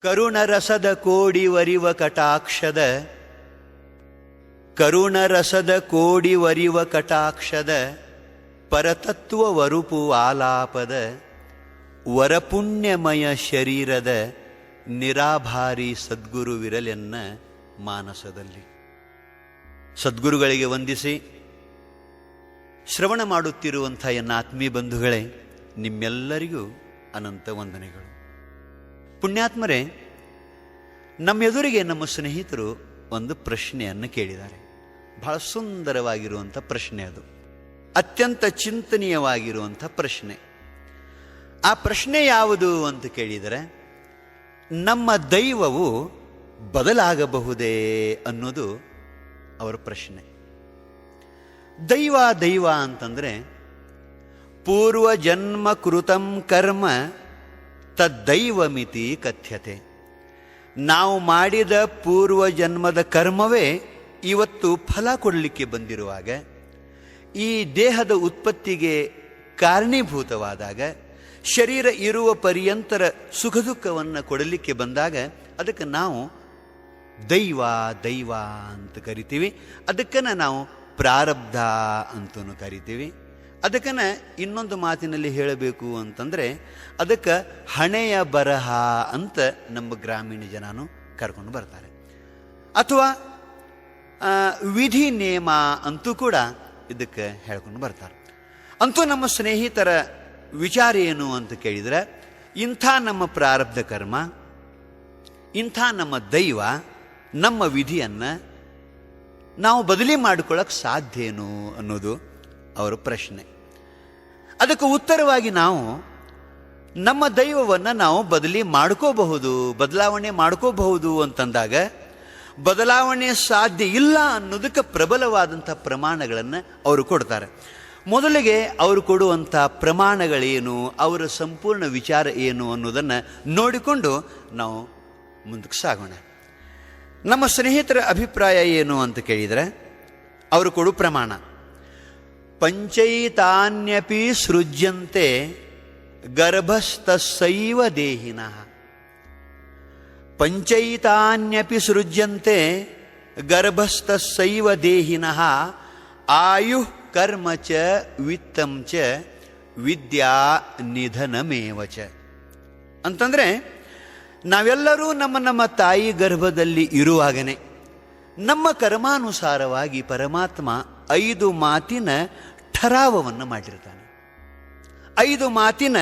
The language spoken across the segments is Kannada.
ಕರುಣರಸದ ಕೋಡಿವರಿವ ಕಟಾಕ್ಷದ ಕರುಣರಸದ ಕೋಡಿವರಿವ ಕಟಾಕ್ಷದ ಪರತತ್ವ ವರುಪು ಆಲಾಪದ ವರಪುಣ್ಯಮಯ ಶರೀರದ ನಿರಾಭಾರಿ ಸದ್ಗುರುವಿರಲೆನ್ನ ಮಾನಸದಲ್ಲಿ. ಸದ್ಗುರುಗಳಿಗೆ ವಂದಿಸಿ ಶ್ರವಣ ಮಾಡುತ್ತಿರುವಂಥ ಎನ್ನ ಆತ್ಮೀಯ ಬಂಧುಗಳೇ, ನಿಮ್ಮೆಲ್ಲರಿಗೂ ಅನಂತ ವಂದನೆಗಳು. ಪುಣ್ಯಾತ್ಮರೇ, ನಮ್ಮೆದುರಿಗೆ ನಮ್ಮ ಸ್ನೇಹಿತರು ಒಂದು ಪ್ರಶ್ನೆಯನ್ನು ಕೇಳಿದ್ದಾರೆ. ಬಹಳ ಸುಂದರವಾಗಿರುವಂಥ ಪ್ರಶ್ನೆ, ಅದು ಅತ್ಯಂತ ಚಿಂತನೀಯವಾಗಿರುವಂಥ ಪ್ರಶ್ನೆ. ಆ ಪ್ರಶ್ನೆ ಯಾವುದು ಅಂತ ಕೇಳಿದರೆ, ನಮ್ಮ ದೈವವು ಬದಲಾಗಬಹುದೇ ಅನ್ನೋದು ಅವರ ಪ್ರಶ್ನೆ. ದೈವ ದೈವ ಅಂತಂದರೆ ಪೂರ್ವ ಜನ್ಮ ಕೃತಂ ಕರ್ಮ ತದ್ದೈವಮಿತಿ ಕಥ್ಯತೆ. ನಾವು ಮಾಡಿದ ಪೂರ್ವ ಜನ್ಮದ ಕರ್ಮವೇ ಇವತ್ತು ಫಲ ಕೊಡಲಿಕ್ಕೆ ಬಂದಿರುವಾಗ, ಈ ದೇಹದ ಉತ್ಪತ್ತಿಗೆ ಕಾರಣೀಭೂತವಾದಾಗ, ಶರೀರ ಇರುವ ಪರ್ಯಂತರ ಸುಖ ದುಃಖವನ್ನು ಕೊಡಲಿಕ್ಕೆ ಬಂದಾಗ ಅದಕ್ಕೆ ನಾವು ದೈವ ದೈವ ಅಂತ ಕರಿತೀವಿ. ಅದಕ್ಕನ್ನು ನಾವು ಪ್ರಾರಬ್ಧ ಅಂತಲೂ ಕರಿತೀವಿ. ಅದಕ್ಕನ್ನು ಇನ್ನೊಂದು ಮಾತಿನಲ್ಲಿ ಹೇಳಬೇಕು ಅಂತಂದರೆ ಅದಕ್ಕೆ ಹಣೆಯ ಬರಹ ಅಂತ ನಮ್ಮ ಗ್ರಾಮೀಣ ಜನನು ಕರ್ಕೊಂಡು ಬರ್ತಾರೆ, ಅಥವಾ ವಿಧಿ ನೇಮ ಅಂತೂ ಕೂಡ ಇದಕ್ಕೆ ಹೇಳ್ಕೊಂಡು ಬರ್ತಾರೆ. ಅಂತೂ ನಮ್ಮ ಸ್ನೇಹಿತರ ವಿಚಾರ ಏನು ಅಂತ ಕೇಳಿದರೆ, ಇಂಥ ನಮ್ಮ ಪ್ರಾರಬ್ಧ ಕರ್ಮ, ಇಂಥ ನಮ್ಮ ದೈವ, ನಮ್ಮ ವಿಧಿಯನ್ನು ನಾವು ಬದಲಿ ಮಾಡಿಕೊಳ್ಳೋಕೆ ಸಾಧ್ಯ ಏನು ಅನ್ನೋದು ಅವರ ಪ್ರಶ್ನೆ. ಅದಕ್ಕೆ ಉತ್ತರವಾಗಿ ನಾವು ನಮ್ಮ ದೈವವನ್ನು ನಾವು ಬದಲಾವಣೆ ಮಾಡ್ಕೋಬಹುದು ಅಂತಂದಾಗ, ಬದಲಾವಣೆ ಸಾಧ್ಯ ಇಲ್ಲ ಅನ್ನೋದಕ್ಕೆ ಪ್ರಬಲವಾದಂಥ ಪ್ರಮಾಣಗಳನ್ನು ಅವರು ಕೊಡ್ತಾರೆ. ಮೊದಲಿಗೆ ಅವರು ಕೊಡುವಂಥ ಪ್ರಮಾಣಗಳೇನು, ಅವರ ಸಂಪೂರ್ಣ ವಿಚಾರ ಏನು ಅನ್ನೋದನ್ನು ನೋಡಿಕೊಂಡು ನಾವು ಮುಂದಕ್ಕೆ ಸಾಗೋಣ. ನಮ್ಮ ಸ್ನೇಹಿತರ ಅಭಿಪ್ರಾಯ ಏನು ಅಂತ ಕೇಳಿದರೆ, ಅವರು ಕೊಡು ಪ್ರಮಾಣ: ಪಂಚೈತಾನ್ಯಪಿ ಸೃಜ್ಯಂತೆ ಗರ್ಭಸ್ಥಸ್ಸೈವ ದೇಹಿನಃ. ಪಂಚೈತಾನ್ಯಪಿ ಸೃಜ್ಯಂತೆ ಗರ್ಭಸ್ಥಸ್ಸೈವ ದೇಹಿನಃ ಆಯು ಕರ್ಮ ಚ ವಿತ್ತಂ ಚ ವಿದ್ಯಾ ನಿಧನಮೇವ ಚ. ಅಂತಂದರೆ ನಾವೆಲ್ಲರೂ ನಮ್ಮ ತಾಯಿ ಗರ್ಭದಲ್ಲಿ ಇರುವಾಗನೇ ನಮ್ಮ ಕರ್ಮಾನುಸಾರವಾಗಿ ಪರಮಾತ್ಮ 5 ಮಾತಿನ ಠರಾವವನ್ನು ಮಾಡಿರ್ತಾನೆ, 5 ಮಾತಿನ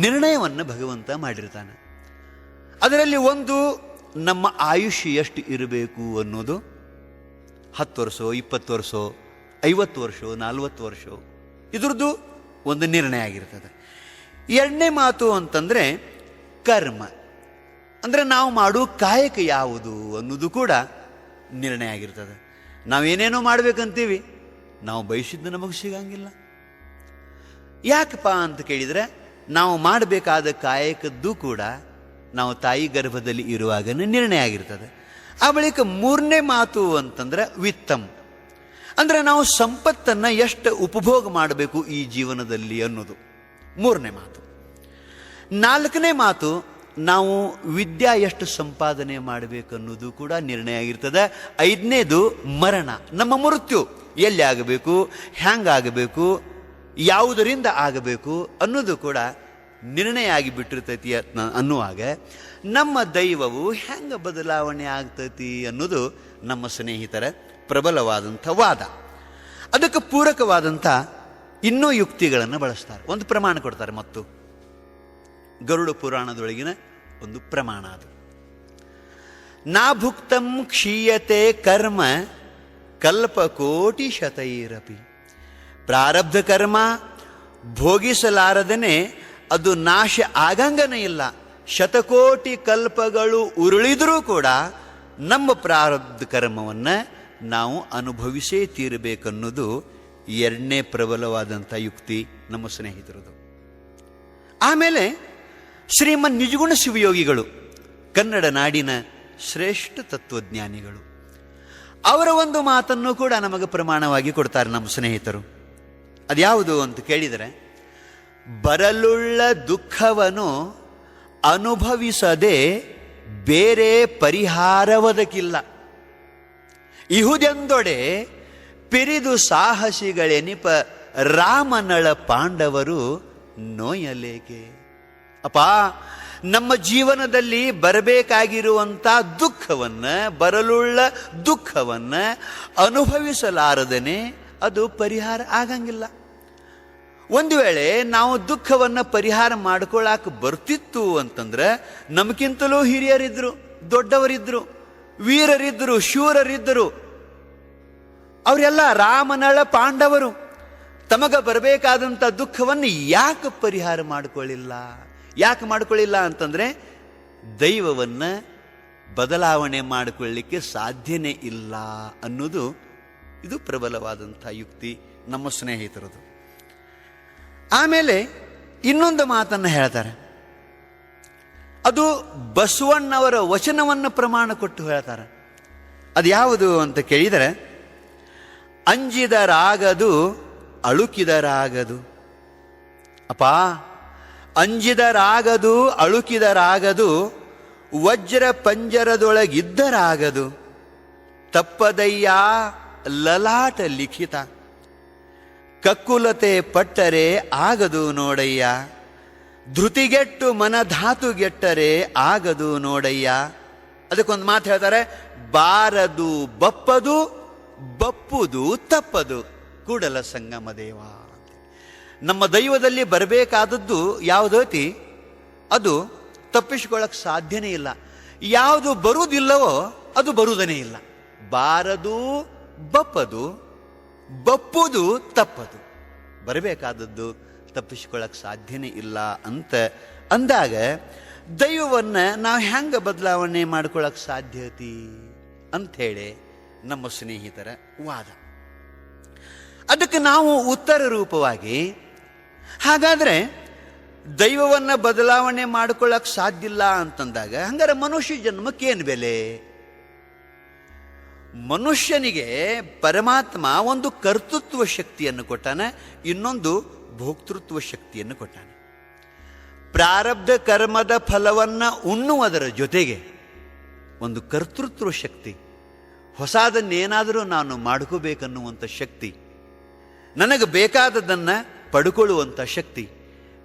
ನಿರ್ಣಯವನ್ನು ಭಗವಂತ ಮಾಡಿರ್ತಾನೆ. ಅದರಲ್ಲಿ ಒಂದು ನಮ್ಮ ಆಯುಷ್ಯ ಎಷ್ಟು ಇರಬೇಕು ಅನ್ನೋದು 10 ವರ್ಷ, 20 ವರ್ಷ, 50 ವರ್ಷ, 40 ವರ್ಷ, ಇದ್ರದ್ದು ಒಂದು ನಿರ್ಣಯ ಆಗಿರ್ತದೆ. ಎರಡನೇ ಮಾತು ಅಂತಂದರೆ ಕರ್ಮ, ಅಂದರೆ ನಾವು ಮಾಡುವ ಕಾಯಕ ಯಾವುದು ಅನ್ನೋದು ಕೂಡ ನಿರ್ಣಯ ಆಗಿರ್ತದೆ. ನಾವೇನೇನೋ ಮಾಡ್ಬೇಕಂತೀವಿ, ನಾವು ಬಯಸಿದ್ದು ನಮಗೆ ಸಿಗಂಗಿಲ್ಲ. ಯಾಕಪ್ಪ ಅಂತ ಕೇಳಿದರೆ, ನಾವು ಮಾಡಬೇಕಾದ ಕಾಯಕದ್ದು ಕೂಡ ನಾವು ತಾಯಿ ಗರ್ಭದಲ್ಲಿ ಇರುವಾಗನೇ ನಿರ್ಣಯ ಆಗಿರ್ತದೆ. ಆ ಬಳಿಕ ಮೂರನೇ ಮಾತು ಅಂತಂದ್ರೆ ವಿತ್ತಂ, ಅಂದರೆ ನಾವು ಸಂಪತ್ತನ್ನು ಎಷ್ಟು ಉಪಭೋಗ ಮಾಡಬೇಕು ಈ ಜೀವನದಲ್ಲಿ ಅನ್ನೋದು ಮೂರನೇ ಮಾತು. ನಾಲ್ಕನೇ ಮಾತು, ನಾವು ವಿದ್ಯಾ ಎಷ್ಟು ಸಂಪಾದನೆ ಮಾಡಬೇಕು ಅನ್ನೋದು ಕೂಡ ನಿರ್ಣಯ ಆಗಿರ್ತದೆ. ಐದನೇದು ಮರಣ, ನಮ್ಮ ಮೃತ್ಯು ಎಲ್ಲಿ ಆಗಬೇಕು, ಹ್ಯಾಂಗಾಗಬೇಕು, ಯಾವುದರಿಂದ ಆಗಬೇಕು ಅನ್ನೋದು ಕೂಡ ನಿರ್ಣಯ ಆಗಿಬಿಟ್ಟಿರ್ತೈತಿ ಅನ್ನುವಾಗ, ನಮ್ಮ ದೈವವು ಹೆಂಗೆ ಬದಲಾವಣೆ ಆಗ್ತೈತಿ ಅನ್ನೋದು ನಮ್ಮ ಸ್ನೇಹಿತರ ಪ್ರಬಲವಾದಂಥ ವಾದ. ಅದಕ್ಕೆ ಪೂರಕವಾದಂಥ ಇನ್ನೂ ಯುಕ್ತಿಗಳನ್ನು ಬಳಸ್ತಾರೆ. ಒಂದು ಪ್ರಮಾಣ ಕೊಡ್ತಾರೆ, ಮತ್ತು ಗರುಡ ಪುರಾಣದೊಳಗಿನ ಒಂದು ಪ್ರಮಾಣ ಅದು: ನಾಭುಕ್ತಂ ಕ್ಷೀಯತೆ ಕರ್ಮ ಕಲ್ಪಕೋಟಿ ಶತೈರಪಿ. ಪ್ರಾರಬ್ಧ ಕರ್ಮ ಭೋಗಿಸಲಾರದನೆ ಅದು ನಾಶ ಆಗಂಗನೇ ಇಲ್ಲ. ಶತಕೋಟಿ ಕಲ್ಪಗಳು ಉರುಳಿದರೂ ಕೂಡ ನಮ್ಮ ಪ್ರಾರಬ್ಧ ಕರ್ಮವನ್ನು ನಾವು ಅನುಭವಿಸೇ ತೀರಬೇಕನ್ನೋದು ಎರಡನೇ ಪ್ರಬಲವಾದಂಥ ಯುಕ್ತಿ ನಮ್ಮ ಸ್ನೇಹಿತರದು. ಆಮೇಲೆ ಶ್ರೀಮನ್ ನಿಜಗುಣ ಶಿವಯೋಗಿಗಳು, ಕನ್ನಡ ನಾಡಿನ ಶ್ರೇಷ್ಠ ತತ್ವಜ್ಞಾನಿಗಳು, ಅವರ ಒಂದು ಮಾತನ್ನು ಕೂಡ ನಮಗೆ ಪ್ರಮಾಣವಾಗಿ ಕೊಡ್ತಾರೆ ನಮ್ಮ ಸ್ನೇಹಿತರು. ಅದ್ಯಾವುದು ಅಂತ ಕೇಳಿದರೆ, ಬರಲುಳ್ಳ ದುಃಖವನ್ನು ಅನುಭವಿಸದೆ ಬೇರೆ ಪರಿಹಾರವದಕ್ಕಿಲ್ಲ. ಇಹುದೆಂದೊಡೆ ಪಿರಿದು ಸಾಹಸಿಗಳೆನಿಪ ರಾಮನಳ ಪಾಂಡವರು ನೋಯಲೇಕೆ. ಅಪ್ಪ, ನಮ್ಮ ಜೀವನದಲ್ಲಿ ಬರಬೇಕಾಗಿರುವಂಥ ದುಃಖವನ್ನ, ಬರಲುಳ್ಳ ದುಃಖವನ್ನ ಅನುಭವಿಸಲಾರದನೆ ಅದು ಪರಿಹಾರ ಆಗಂಗಿಲ್ಲ. ಒಂದು ವೇಳೆ ನಾವು ದುಃಖವನ್ನು ಪರಿಹಾರ ಮಾಡ್ಕೊಳ್ಳಾಕ ಬರ್ತಿತ್ತು ಅಂತಂದ್ರೆ ನಮಗಿಂತಲೂ ಹಿರಿಯರಿದ್ರು, ದೊಡ್ಡವರಿದ್ರು, ವೀರರಿದ್ದರು, ಶೂರರಿದ್ದರು. ಅವರೆಲ್ಲ ರಾಮನಳ ಪಾಂಡವರು. ತಮಗ ಬರಬೇಕಾದಂಥ ದುಃಖವನ್ನು ಯಾಕೆ ಪರಿಹಾರ ಮಾಡಿಕೊಳ್ಳಿಲ್ಲ? ಯಾಕೆ ಮಾಡಿಕೊಳ್ಳಿಲ್ಲ ಅಂತಂದ್ರೆ ದೈವವನ್ನ ಬದಲಾವಣೆ ಮಾಡಿಕೊಳ್ಳಲಿಕ್ಕೆ ಸಾಧ್ಯನೇ ಇಲ್ಲ ಅನ್ನೋದು ಇದು ಪ್ರಬಲವಾದಂಥ ಯುಕ್ತಿ ನಮ್ಮ ಸ್ನೇಹಿತರದು. ಆಮೇಲೆ ಇನ್ನೊಂದು ಮಾತನ್ನು ಹೇಳ್ತಾರೆ. ಅದು ಬಸವಣ್ಣವರ ವಚನವನ್ನು ಪ್ರಮಾಣ ಕೊಟ್ಟು ಹೇಳ್ತಾರೆ. ಅದು ಯಾವುದು ಅಂತ ಕೇಳಿದರೆ, ಅಂಜಿದರಾಗದು ಅಳುಕಿದರಾಗದು. ಅಪ್ಪ, ಅಂಜಿದರಾಗದು ಅಳುಕಿದರಾಗದು, ವಜ್ರ ಪಂಜರದೊಳಗಿದ್ದರಾಗದು, ತಪ್ಪದಯ್ಯ ಲಲಾಟ ಲಿಖಿತ, ಕಕ್ಕುಲತೆ ಪಟ್ಟರೆ ಆಗದು ನೋಡಯ್ಯ, ಧೃತಿಗೆಟ್ಟು ಮನಧಾತುಗೆಟ್ಟರೆ ಆಗದು ನೋಡಯ್ಯ. ಅದಕ್ಕೊಂದು ಮಾತು ಹೇಳ್ತಾರೆ, ಬಾರದು ಬಪ್ಪದು, ಬಪ್ಪುದು ತಪ್ಪದು, ಕೂಡಲ ಸಂಗಮ ದೇವ. ನಮ್ಮ ದೈವದಲ್ಲಿ ಬರಬೇಕಾದದ್ದು ಯಾವುದೈತಿ ಅದು ತಪ್ಪಿಸ್ಕೊಳ್ಳಕ್ಕೆ ಸಾಧ್ಯನೇ ಇಲ್ಲ. ಯಾವುದು ಬರುವುದಿಲ್ಲವೋ ಅದು ಬರುವುದನೇ ಇಲ್ಲ. ಬಾರದು ಬಪ್ಪದು, ಬಪ್ಪುದು ತಪ್ಪದು, ಬರಬೇಕಾದದ್ದು ತಪ್ಪಿಸ್ಕೊಳ್ಳಕ್ಕೆ ಸಾಧ್ಯನೇ ಇಲ್ಲ ಅಂತ ಅಂದಾಗ ದೈವವನ್ನು ನಾವು ಹೆಂಗೆ ಬದಲಾವಣೆ ಮಾಡ್ಕೊಳ್ಳಕ್ಕೆ ಸಾಧ್ಯತಿ ಅಂಥೇಳಿ ನಮ್ಮ ಸ್ನೇಹಿತರ ವಾದ. ಅದಕ್ಕೆ ನಾವು ಉತ್ತರ ರೂಪವಾಗಿ, ಹಾಗಾದರೆ ದೈವವನ್ನು ಬದಲಾವಣೆ ಮಾಡ್ಕೊಳ್ಳಕ್ಕೆ ಸಾಧ್ಯ ಇಲ್ಲ ಅಂತಂದಾಗ ಹಂಗಾರೆ ಮನುಷ್ಯ ಜನ್ಮಕ್ಕೇನು ಬೆಲೆ? ಮನುಷ್ಯನಿಗೆ ಪರಮಾತ್ಮ ಒಂದು ಕರ್ತೃತ್ವ ಶಕ್ತಿಯನ್ನು ಕೊಟ್ಟಾನೆ, ಇನ್ನೊಂದು ಭೋಕ್ತೃತ್ವ ಶಕ್ತಿಯನ್ನು ಕೊಟ್ಟಾನೆ. ಪ್ರಾರಬ್ಧ ಕರ್ಮದ ಫಲವನ್ನು ಉಣ್ಣುವುದರ ಜೊತೆಗೆ ಒಂದು ಕರ್ತೃತ್ವ ಶಕ್ತಿ, ಹೊಸದನ್ನೇನಾದರೂ ನಾನು ಮಾಡ್ಕೋಬೇಕನ್ನುವಂಥ ಶಕ್ತಿ, ನನಗೆ ಬೇಕಾದದ್ದನ್ನು ಪಡ್ಕೊಳ್ಳುವಂಥ ಶಕ್ತಿ,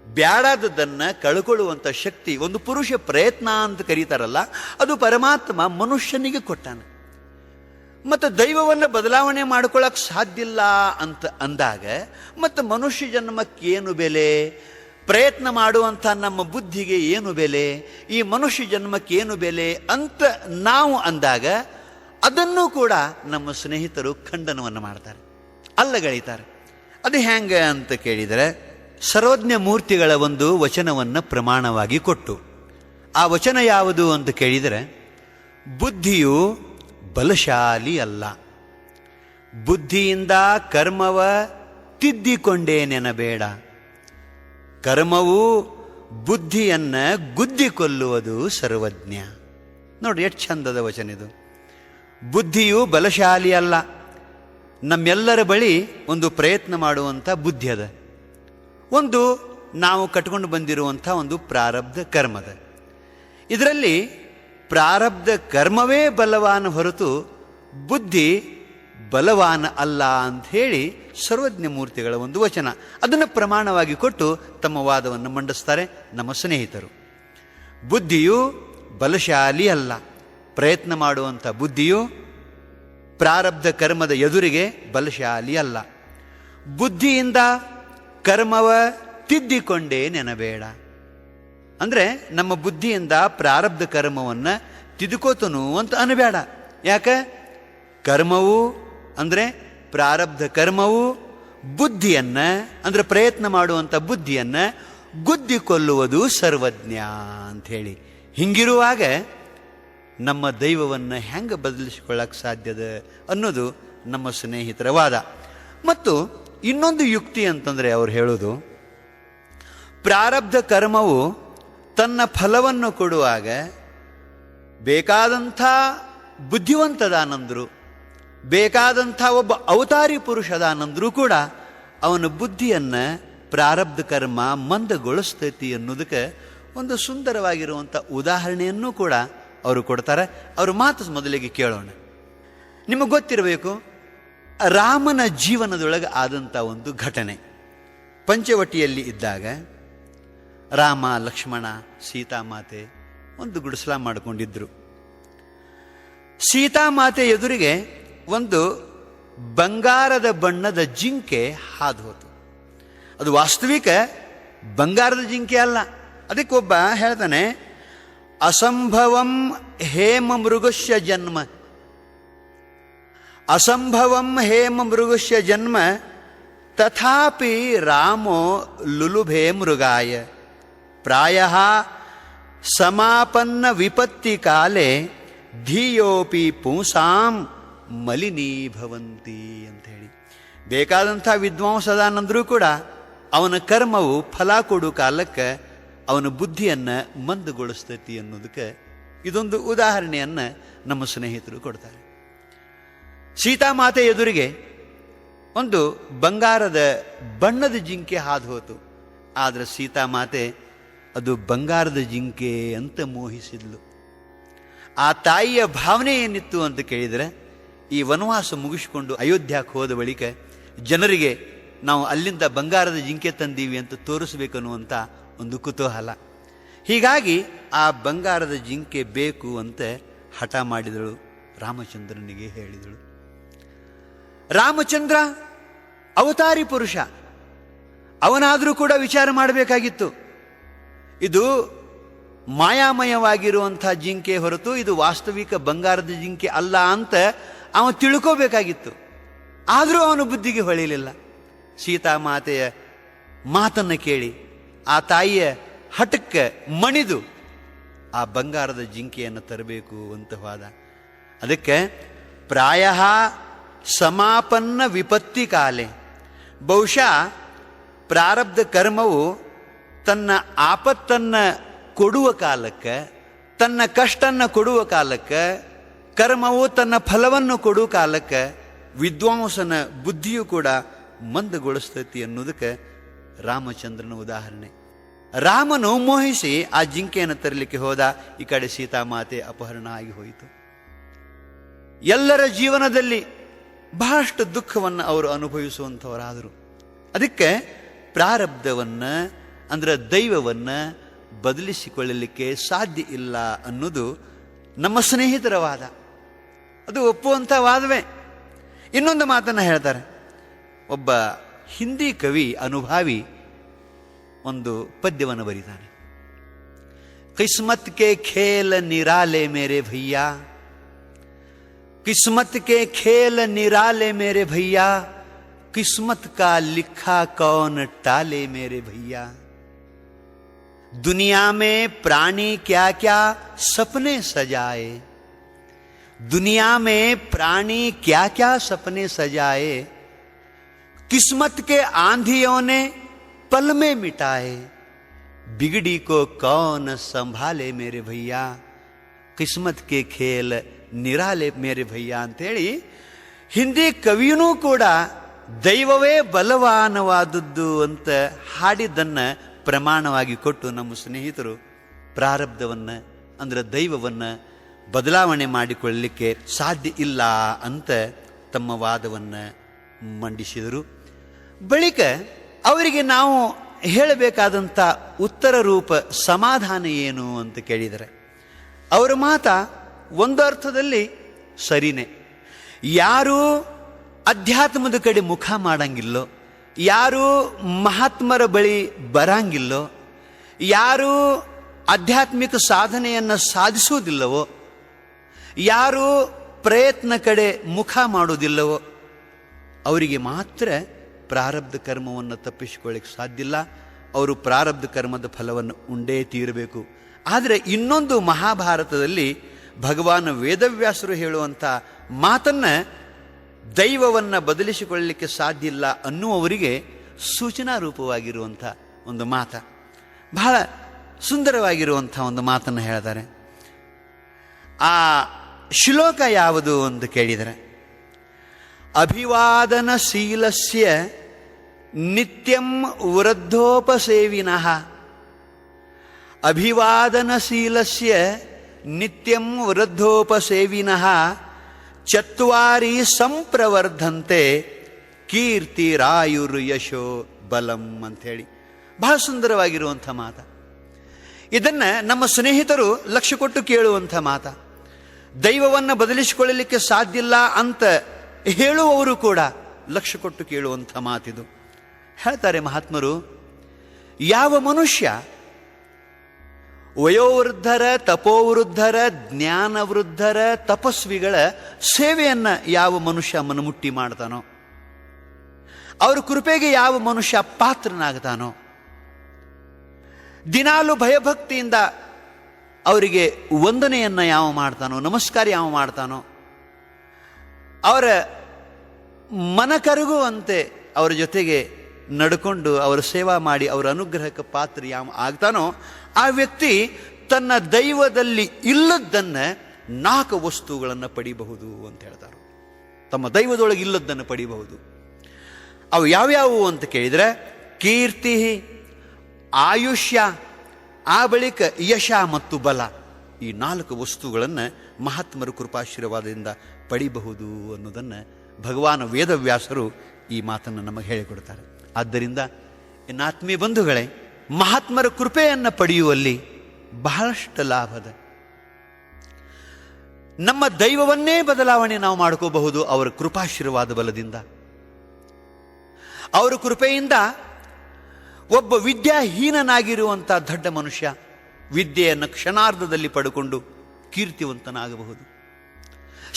ಬ್ಯಾಡಾದದ್ದನ್ನು ಕಳ್ಕೊಳ್ಳುವಂಥ ಶಕ್ತಿ, ಒಂದು ಪುರುಷ ಪ್ರಯತ್ನ ಅಂತ ಕರೀತಾರಲ್ಲ, ಅದು ಪರಮಾತ್ಮ ಮನುಷ್ಯನಿಗೆ ಕೊಟ್ಟಾನೆ. ಮತ್ತು ದೈವವನ್ನು ಬದಲಾವಣೆ ಮಾಡ್ಕೊಳ್ಳೋಕೆ ಸಾಧ್ಯ ಇಲ್ಲ ಅಂತ ಅಂದಾಗ ಮತ್ತು ಮನುಷ್ಯ ಜನ್ಮಕ್ಕೇನು ಬೆಲೆ? ಪ್ರಯತ್ನ ಮಾಡುವಂಥ ನಮ್ಮ ಬುದ್ಧಿಗೆ ಏನು ಬೆಲೆ? ಈ ಮನುಷ್ಯ ಜನ್ಮಕ್ಕೇನು ಬೆಲೆ ಅಂತ ನಾವು ಅಂದಾಗ ಅದನ್ನು ಕೂಡ ನಮ್ಮ ಸ್ನೇಹಿತರು ಖಂಡನವನ್ನು ಮಾಡ್ತಾರೆ, ಅಲ್ಲಗಳಿತಾರೆ. ಅದು ಹೆಂಗೆ ಅಂತ ಕೇಳಿದರೆ, ಸರ್ವಜ್ಞ ಮೂರ್ತಿಗಳ ಒಂದು ವಚನವನ್ನು ಪ್ರಮಾಣವಾಗಿ ಕೊಟ್ಟು, ಆ ವಚನ ಯಾವುದು ಅಂತ ಕೇಳಿದರೆ, ಬುದ್ಧಿಯು ಬಲಶಾಲಿ ಅಲ್ಲ, ಬುದ್ಧಿಯಿಂದ ಕರ್ಮವ ತಿದ್ದಿಕೊಂಡೇ ನೆನಬೇಡ, ಕರ್ಮವು ಬುದ್ಧಿಯನ್ನ ಗುದ್ದಿಕೊಲ್ಲುವುದು ಸರ್ವಜ್ಞ. ನೋಡಿ ಎಷ್ಟು ಚಂದದ ವಚನ ಇದು. ಬುದ್ಧಿಯು ಬಲಶಾಲಿ ಅಲ್ಲ. ನಮ್ಮೆಲ್ಲರ ಬಳಿ ಒಂದು ಪ್ರಯತ್ನ ಮಾಡುವಂಥ ಬುದ್ಧಿ ಅದ, ಒಂದು ನಾವು ಕಟ್ಕೊಂಡು ಬಂದಿರುವಂಥ ಒಂದು ಪ್ರಾರಬ್ಧ ಕರ್ಮದ. ಇದರಲ್ಲಿ ಪ್ರಾರಬ್ಧ ಕರ್ಮವೇ ಬಲವಾನ ಹೊರತು ಬುದ್ಧಿ ಬಲವಾನ ಅಲ್ಲ ಅಂತ ಹೇಳಿ ಸರ್ವಜ್ಞ ಮೂರ್ತಿಗಳ ಒಂದು ವಚನ. ಅದನ್ನು ಪ್ರಮಾಣವಾಗಿ ಕೊಟ್ಟು ತಮ್ಮ ವಾದವನ್ನು ಮಂಡಿಸ್ತಾರೆ ನಮ್ಮ ಸ್ನೇಹಿತರು. ಬುದ್ಧಿಯು ಬಲಶಾಲಿ ಅಲ್ಲ, ಪ್ರಯತ್ನ ಮಾಡುವಂಥ ಬುದ್ಧಿಯು ಪ್ರಾರಬ್ಧ ಕರ್ಮದ ಎದುರಿಗೆ ಬಲಶಾಲಿ ಅಲ್ಲ, ಬುದ್ಧಿಯಿಂದ ಕರ್ಮವ ತಿದ್ದಿಕೊಂಡೇ ನೆನಬೇಡ. ಅಂದರೆ ನಮ್ಮ ಬುದ್ಧಿಯಿಂದ ಪ್ರಾರಬ್ಧ ಕರ್ಮವನ್ನು ತಿದ್ದುಕೋತನು ಅಂತ ಅನಬೇಡ. ಯಾಕೆ? ಕರ್ಮವು ಅಂದರೆ ಪ್ರಾರಬ್ಧ ಕರ್ಮವು ಬುದ್ಧಿಯನ್ನು, ಅಂದರೆ ಪ್ರಯತ್ನ ಮಾಡುವಂಥ ಬುದ್ಧಿಯನ್ನು ಗುದ್ದಿಕೊಲ್ಲುವುದು ಸರ್ವಜ್ಞ ಅಂಥೇಳಿ. ಹಿಂಗಿರುವಾಗ ನಮ್ಮ ದೈವವನ್ನು ಹೆಂಗೆ ಬದಲಿಸಿಕೊಳ್ಳಕ್ಕೆ ಸಾಧ್ಯದ ಅನ್ನೋದು ನಮ್ಮ ಸ್ನೇಹಿತರ ವಾದ. ಮತ್ತು ಇನ್ನೊಂದು ಯುಕ್ತಿ ಅಂತಂದರೆ ಅವ್ರು ಹೇಳೋದು, ಪ್ರಾರಬ್ಧ ಕರ್ಮವು ತನ್ನ ಫಲವನ್ನು ಕೊಡುವಾಗ ಬೇಕಾದಂಥ ಬುದ್ಧಿವಂತದಾನಂದರು, ಬೇಕಾದಂಥ ಒಬ್ಬ ಅವತಾರಿ ಪುರುಷದಾನಂದರು ಕೂಡ ಅವನ ಬುದ್ಧಿಯನ್ನು ಪ್ರಾರಬ್ಧ ಕರ್ಮ ಮಂದಗೊಳಿಸ್ತೈತಿ ಅನ್ನೋದಕ್ಕೆ ಒಂದು ಸುಂದರವಾಗಿರುವಂಥ ಉದಾಹರಣೆಯನ್ನು ಕೂಡ ಅವರು ಕೊಡ್ತಾರೆ. ಅವ್ರ ಮಾತು ಮೊದಲಿಗೆ ಕೇಳೋಣ. ನಿಮಗೆ ಗೊತ್ತಿರಬೇಕು, ರಾಮನ ಜೀವನದೊಳಗೆ ಆದಂಥ ಒಂದು ಘಟನೆ. ಪಂಚವಟಿಯಲ್ಲಿ ಇದ್ದಾಗ ರಾಮ, ಲಕ್ಷ್ಮಣ, ಸೀತಾಮಾತೆ ಒಂದು ಗುಡಿಸಲ ಮಾಡಿಕೊಂಡಿದ್ರು. ಸೀತಾಮಾತೆ ಎದುರಿಗೆ ಒಂದು ಬಂಗಾರದ ಬಣ್ಣದ ಜಿಂಕೆ ಹಾದು ಹೋತು. ಅದು ವಾಸ್ತವಿಕ ಬಂಗಾರದ ಜಿಂಕೆ ಅಲ್ಲ. ಅದಕ್ಕೊಬ್ಬ ಹೇಳ್ತಾನೆ, ಅಸಂಭವಂ ಹೇಮ ಮೃಗಸ್ಯ ಜನ್ಮ, ಅಸಂಭವಂ ಹೇಮ ಮೃಗಸ್ಯ ಜನ್ಮ ತಥಾಪಿ ರಾಮೋ ಲುಲುಭೆ ಮೃಗಾಯ ಪ್ರಾಯಃ ಸಮಾಪನ್ನ ವಿಪತ್ತಿ ಕಾಲೇ ಧಿಯೋಪಿ ಪುಂಸಾಂ ಮಲಿನೀಭವಂತಿ ಅಂತ ಹೇಳಿ. ಬೇಕಾದಂಥ ವಿದ್ವಾಂಸದಾನಂದರೂ ಕೂಡ ಅವನ ಕರ್ಮವು ಫಲ ಕೊಡು ಕಾಲಕ್ಕೆ ಅವನ ಬುದ್ಧಿಯನ್ನು ಮಂದಗೊಳಿಸ್ತೈತಿ ಅನ್ನೋದಕ್ಕೆ ಇದೊಂದು ಉದಾಹರಣೆಯನ್ನು ನಮ್ಮ ಸ್ನೇಹಿತರು ಕೊಡ್ತಾರೆ. ಸೀತಾಮಾತೆ ಎದುರಿಗೆ ಒಂದು ಬಂಗಾರದ ಬಣ್ಣದ ಜಿಂಕೆ ಹಾದು ಹೋತು. ಆದರೆ ಸೀತಾಮಾತೆ ಅದು ಬಂಗಾರದ ಜಿಂಕೆ ಅಂತ ಮೋಹಿಸಿದ್ಲು. ಆ ತಾಯಿಯ ಭಾವನೆ ಏನಿತ್ತು ಅಂತ ಕೇಳಿದರೆ, ಈ ವನವಾಸ ಮುಗಿಸಿಕೊಂಡು ಅಯೋಧ್ಯಕ್ಕೆ ಹೋದ ಬಳಿಕ ಜನರಿಗೆ ನಾವು ಅಲ್ಲಿಂದ ಬಂಗಾರದ ಜಿಂಕೆ ತಂದೀವಿ ಅಂತ ತೋರಿಸ್ಬೇಕನ್ನುವಂಥ ಒಂದು ಕುತೂಹಲ. ಹೀಗಾಗಿ ಆ ಬಂಗಾರದ ಜಿಂಕೆ ಬೇಕು ಅಂತ ಹಠ ಮಾಡಿದಳು, ರಾಮಚಂದ್ರನಿಗೆ ಹೇಳಿದಳು. ರಾಮಚಂದ್ರ ಅವತಾರಿ ಪುರುಷ, ಅವನಾದರೂ ಕೂಡ ವಿಚಾರ ಮಾಡಬೇಕಾಗಿತ್ತು. ಇದು ಮಾಯಾಮಯವಾಗಿರುವಂಥ ಜಿಂಕೆ ಹೊರತು ಇದು ವಾಸ್ತವಿಕ ಬಂಗಾರದ ಜಿಂಕೆ ಅಲ್ಲ ಅಂತ ಅವನು ತಿಳ್ಕೋಬೇಕಾಗಿತ್ತು. ಆದರೂ ಅವನ ಬುದ್ಧಿಗೆ ಹೊಳಿಲಿಲ್ಲ. ಸೀತಾಮಾತೆಯ ಮಾತನ್ನು ಕೇಳಿ ಆ ತಾಯಿಯ ಹಠಕ್ಕೆ ಮಣಿದು ಆ ಬಂಗಾರದ ಜಿಂಕೆಯನ್ನು ತರಬೇಕು ಅಂತ ಹೋದ. ಅದಕ್ಕೆ ಪ್ರಾಯ ಸಮಾಪನ್ನ ವಿಪತ್ತಿ ಕಾಲೆ, ಬಹುಶಃ ಪ್ರಾರಬ್ಧ ಕರ್ಮವು ತನ್ನ ಆಪತ್ತನ್ನು ಕೊಡುವ ಕಾಲಕ್ಕೆ, ತನ್ನ ಕಷ್ಟನ್ನು ಕೊಡುವ ಕಾಲಕ್ಕೆ, ಕರ್ಮವು ತನ್ನ ಫಲವನ್ನು ಕೊಡುವ ಕಾಲಕ್ಕೆ ವಿದ್ವಾಂಸನ ಬುದ್ಧಿಯೂ ಕೂಡ ಮಂದಗೊಳಿಸ್ತೈತಿ ಅನ್ನೋದಕ್ಕೆ ರಾಮಚಂದ್ರನ ಉದಾಹರಣೆ. ರಾಮನು ಮೋಹಿಸಿ ಆ ಜಿಂಕೆಯನ್ನು ತರಲಿಕ್ಕೆ ಹೋದ. ಈ ಕಡೆ ಸೀತಾಮಾತೆ ಅಪಹರಣ ಆಗಿ ಹೋಯಿತು. ಎಲ್ಲರ ಜೀವನದಲ್ಲಿ ಬಹಳಷ್ಟು ದುಃಖವನ್ನು ಅವರು ಅನುಭವಿಸುವಂಥವರಾದರು. ಅದಕ್ಕೆ ಪ್ರಾರಬ್ಧವನ್ನು ಅಂದರೆ ದೈವವನ್ನು ಬದಲಿಸಿಕೊಳ್ಳಲಿಕ್ಕೆ ಸಾಧ್ಯ ಇಲ್ಲ ಅನ್ನೋದು ನಮ್ಮ ಸ್ನೇಹಿತರ ವಾದ. ಅದು ಒಪ್ಪುವಂಥ ವಾದವೇ. ಇನ್ನೊಂದು ಮಾತನ್ನು ಹೇಳ್ತಾರೆ. ಒಬ್ಬ ಹಿಂದಿ ಕವಿ, ಅನುಭಾವಿ ಒಂದು ಪದ್ಯವನ್ನು ಬರೀತಾನೆ. ಕಿಸ್ಮತ್ ಕೆ ಖೇಲ ನಿರಾಲೆ ಮೇರೆ ಭಯ್ಯ, ಕಿಸ್ಮತ್ ಕೆ ಖೇಲ ನಿರಾಲೆ ಮೇರೆ ಭಯ್ಯ, ಕಿಸ್ಮತ್ ಕಾ ಲಿಖಾ ಕೌನ್ ಟಾಲೆ ಮೇರೆ ಭಯ್ಯ. दुनिया में प्राणी क्या क्या सपने सजाए, दुनिया में प्राणी क्या क्या सपने सजाए, किस्मत के आंधियों ने पल में मिटाए, बिगड़ी को कौन संभाले मेरे भैया, किस्मत के खेल निराले मेरे भैया ಅಂತೇಳಿ ಹಿಂದಿ ಕವಿಯೂ ಕೂಡ ದೈವವೇ ಬಲವಾನವಾದದ್ದು ಅಂತ ಹಾಡಿದ್ದನ್ನು ಪ್ರಮಾಣವಾಗಿ ಕೊಟ್ಟು ನಮ್ಮ ಸ್ನೇಹಿತರು ಪ್ರಾರಬ್ಧವನ್ನು ಅಂದರೆ ದೈವವನ್ನು ಬದಲಾವಣೆ ಮಾಡಿಕೊಳ್ಳಲಿಕ್ಕೆ ಸಾಧ್ಯ ಇಲ್ಲ ಅಂತ ತಮ್ಮ ವಾದವನ್ನು ಮಂಡಿಸಿದರು. ಬಳಿಕ ಅವರಿಗೆ ನಾವು ಹೇಳಬೇಕಾದಂಥ ಉತ್ತರ ರೂಪ ಸಮಾಧಾನ ಏನು ಅಂತ ಕೇಳಿದರೆ, ಅವರ ಮಾತ ಒಂದು ಅರ್ಥದಲ್ಲಿ ಸರಿನೇ. ಯಾರೂ ಅಧ್ಯಾತ್ಮದ ಕಡೆ ಮುಖ ಮಾಡಂಗಿಲ್ಲೋ, ಯಾರು ಮಹಾತ್ಮರ ಬಳಿ ಬರಂಗಿಲ್ಲೋ, ಯಾರು ಆಧ್ಯಾತ್ಮಿಕ ಸಾಧನೆಯನ್ನು ಸಾಧಿಸುವುದಿಲ್ಲವೋ, ಯಾರು ಪ್ರಯತ್ನ ಕಡೆ ಮುಖ ಮಾಡುವುದಿಲ್ಲವೋ ಅವರಿಗೆ ಮಾತ್ರ ಪ್ರಾರಬ್ಧ ಕರ್ಮವನ್ನು ತಪ್ಪಿಸಿಕೊಳ್ಳಿಕ್ಕೆ ಸಾಧ್ಯ ಇಲ್ಲ. ಅವರು ಪ್ರಾರಬ್ಧ ಕರ್ಮದ ಫಲವನ್ನು ಉಂಡೇ ತೀರಬೇಕು. ಆದರೆ ಇನ್ನೊಂದು ಮಹಾಭಾರತದಲ್ಲಿ ಭಗವಾನ್ ವೇದವ್ಯಾಸರು ಹೇಳುವಂಥ ಮಾತನ್ನು ದೈವವನ್ನು ಬದಲಿಸಿಕೊಳ್ಳಲಿಕ್ಕೆ ಸಾಧ್ಯ ಇಲ್ಲ ಅನ್ನುವವರಿಗೆ ಸೂಚನಾ ರೂಪವಾಗಿರುವಂಥ ಒಂದು ಮಾತ, ಬಹಳ ಸುಂದರವಾಗಿರುವಂಥ ಒಂದು ಮಾತನ್ನು ಹೇಳ್ತಾರೆ. ಆ ಶ್ಲೋಕ ಯಾವುದು ಅಂತ ಕೇಳಿದರೆ, ಅಭಿವಾದನಶೀಲಸ್ಯ ನಿತ್ಯಂ ವೃದ್ಧೋಪಸೇವಿನಃ, ಅಭಿವಾದನಶೀಲಸ್ಯ ನಿತ್ಯಂ ವೃದ್ಧೋಪಸೇವಿನಃ ಚತ್ವಾರಿ ಸಂಪ್ರವರ್ಧಂತೆ ಕೀರ್ತಿರಾಯುರ್ ಯಶೋ ಬಲಂ ಅಂಥೇಳಿ ಬಹಳ ಸುಂದರವಾಗಿರುವಂಥ ಮಾತ. ಇದನ್ನ ನಮ್ಮ ಸ್ನೇಹಿತರು ಲಕ್ಷ್ಯ ಕೊಟ್ಟು ಕೇಳುವಂಥ ಮಾತ. ದೈವವನ್ನು ಬದಲಿಸಿಕೊಳ್ಳಲಿಕ್ಕೆ ಸಾಧ್ಯ ಇಲ್ಲ ಅಂತ ಹೇಳುವವರು ಕೂಡ ಲಕ್ಷ್ಯ ಕೊಟ್ಟು ಕೇಳುವಂಥ ಮಾತಿದು. ಹೇಳ್ತಾರೆ ಮಹಾತ್ಮರು, ಯಾವ ಮನುಷ್ಯ ವಯೋವೃದ್ಧರ, ತಪೋವೃದ್ಧರ, ಜ್ಞಾನವೃದ್ಧರ, ತಪಸ್ವಿಗಳ ಸೇವೆಯನ್ನ ಯಾವ ಮನುಷ್ಯ ಮನಮುಟ್ಟಿ ಮಾಡ್ತಾನೋ, ಅವ್ರ ಕೃಪೆಗೆ ಯಾವ ಮನುಷ್ಯ ಪಾತ್ರನಾಗ್ತಾನೋ, ದಿನಾಲು ಭಯಭಕ್ತಿಯಿಂದ ಅವರಿಗೆ ವಂದನೆಯನ್ನ ಯಾವ ಮಾಡ್ತಾನೋ, ನಮಸ್ಕಾರ ಯಾವ ಮಾಡ್ತಾನೋ, ಅವರ ಮನ ಕರಗುವಂತೆ ಅವರ ಜೊತೆಗೆ ನಡ್ಕೊಂಡು ಅವರ ಸೇವಾ ಮಾಡಿ ಅವರ ಅನುಗ್ರಹಕ್ಕೆ ಪಾತ್ರ ಯಾವ ಆಗ್ತಾನೋ, ಆ ವ್ಯಕ್ತಿ ತನ್ನ ದೈವದಲ್ಲಿ ಇಲ್ಲದ್ದನ್ನ 4 ವಸ್ತುಗಳನ್ನು ಪಡಿಬಹುದು ಅಂತ ಹೇಳ್ತಾರೆ. ತಮ್ಮ ದೈವದೊಳಗೆ ಇಲ್ಲದ್ದನ್ನು ಪಡಿಬಹುದು. ಅವು ಯಾವ್ಯಾವು ಅಂತ ಕೇಳಿದ್ರೆ, ಕೀರ್ತಿ, ಆಯುಷ್ಯ, ಆ ಬಳಿಕ ಯಶ ಮತ್ತು ಬಲ. ಈ 4 ವಸ್ತುಗಳನ್ನು ಮಹಾತ್ಮರ ಕೃಪಾಶೀರ್ವಾದದಿಂದ ಪಡಿಬಹುದು ಅನ್ನೋದನ್ನು ಭಗವಾನ್ ವೇದವ್ಯಾಸರು ಈ ಮಾತನ್ನು ನಮಗೆ ಹೇಳಿಕೊಡ್ತಾರೆ. ಆದ್ದರಿಂದ ಇನ್ನಾತ್ಮೀಯ ಬಂಧುಗಳೇ, ಮಹಾತ್ಮರ ಕೃಪೆಯನ್ನು ಪಡೆಯುವಲ್ಲಿ ಬಹಳಷ್ಟು ಲಾಭದ. ನಮ್ಮ ದೈವವನ್ನೇ ಬದಲಾವಣೆ ನಾವು ಮಾಡ್ಕೋಬಹುದು ಅವರ ಕೃಪಾಶೀರ್ವಾದ ಬಲದಿಂದ. ಅವರ ಕೃಪೆಯಿಂದ ಒಬ್ಬ ವಿದ್ಯಾಹೀನನಾಗಿರುವಂಥ ದೊಡ್ಡ ಮನುಷ್ಯ ವಿದ್ಯೆಯನ್ನು ಕ್ಷಣಾರ್ಧದಲ್ಲಿ ಪಡ್ಕೊಂಡು ಕೀರ್ತಿವಂತನಾಗಬಹುದು.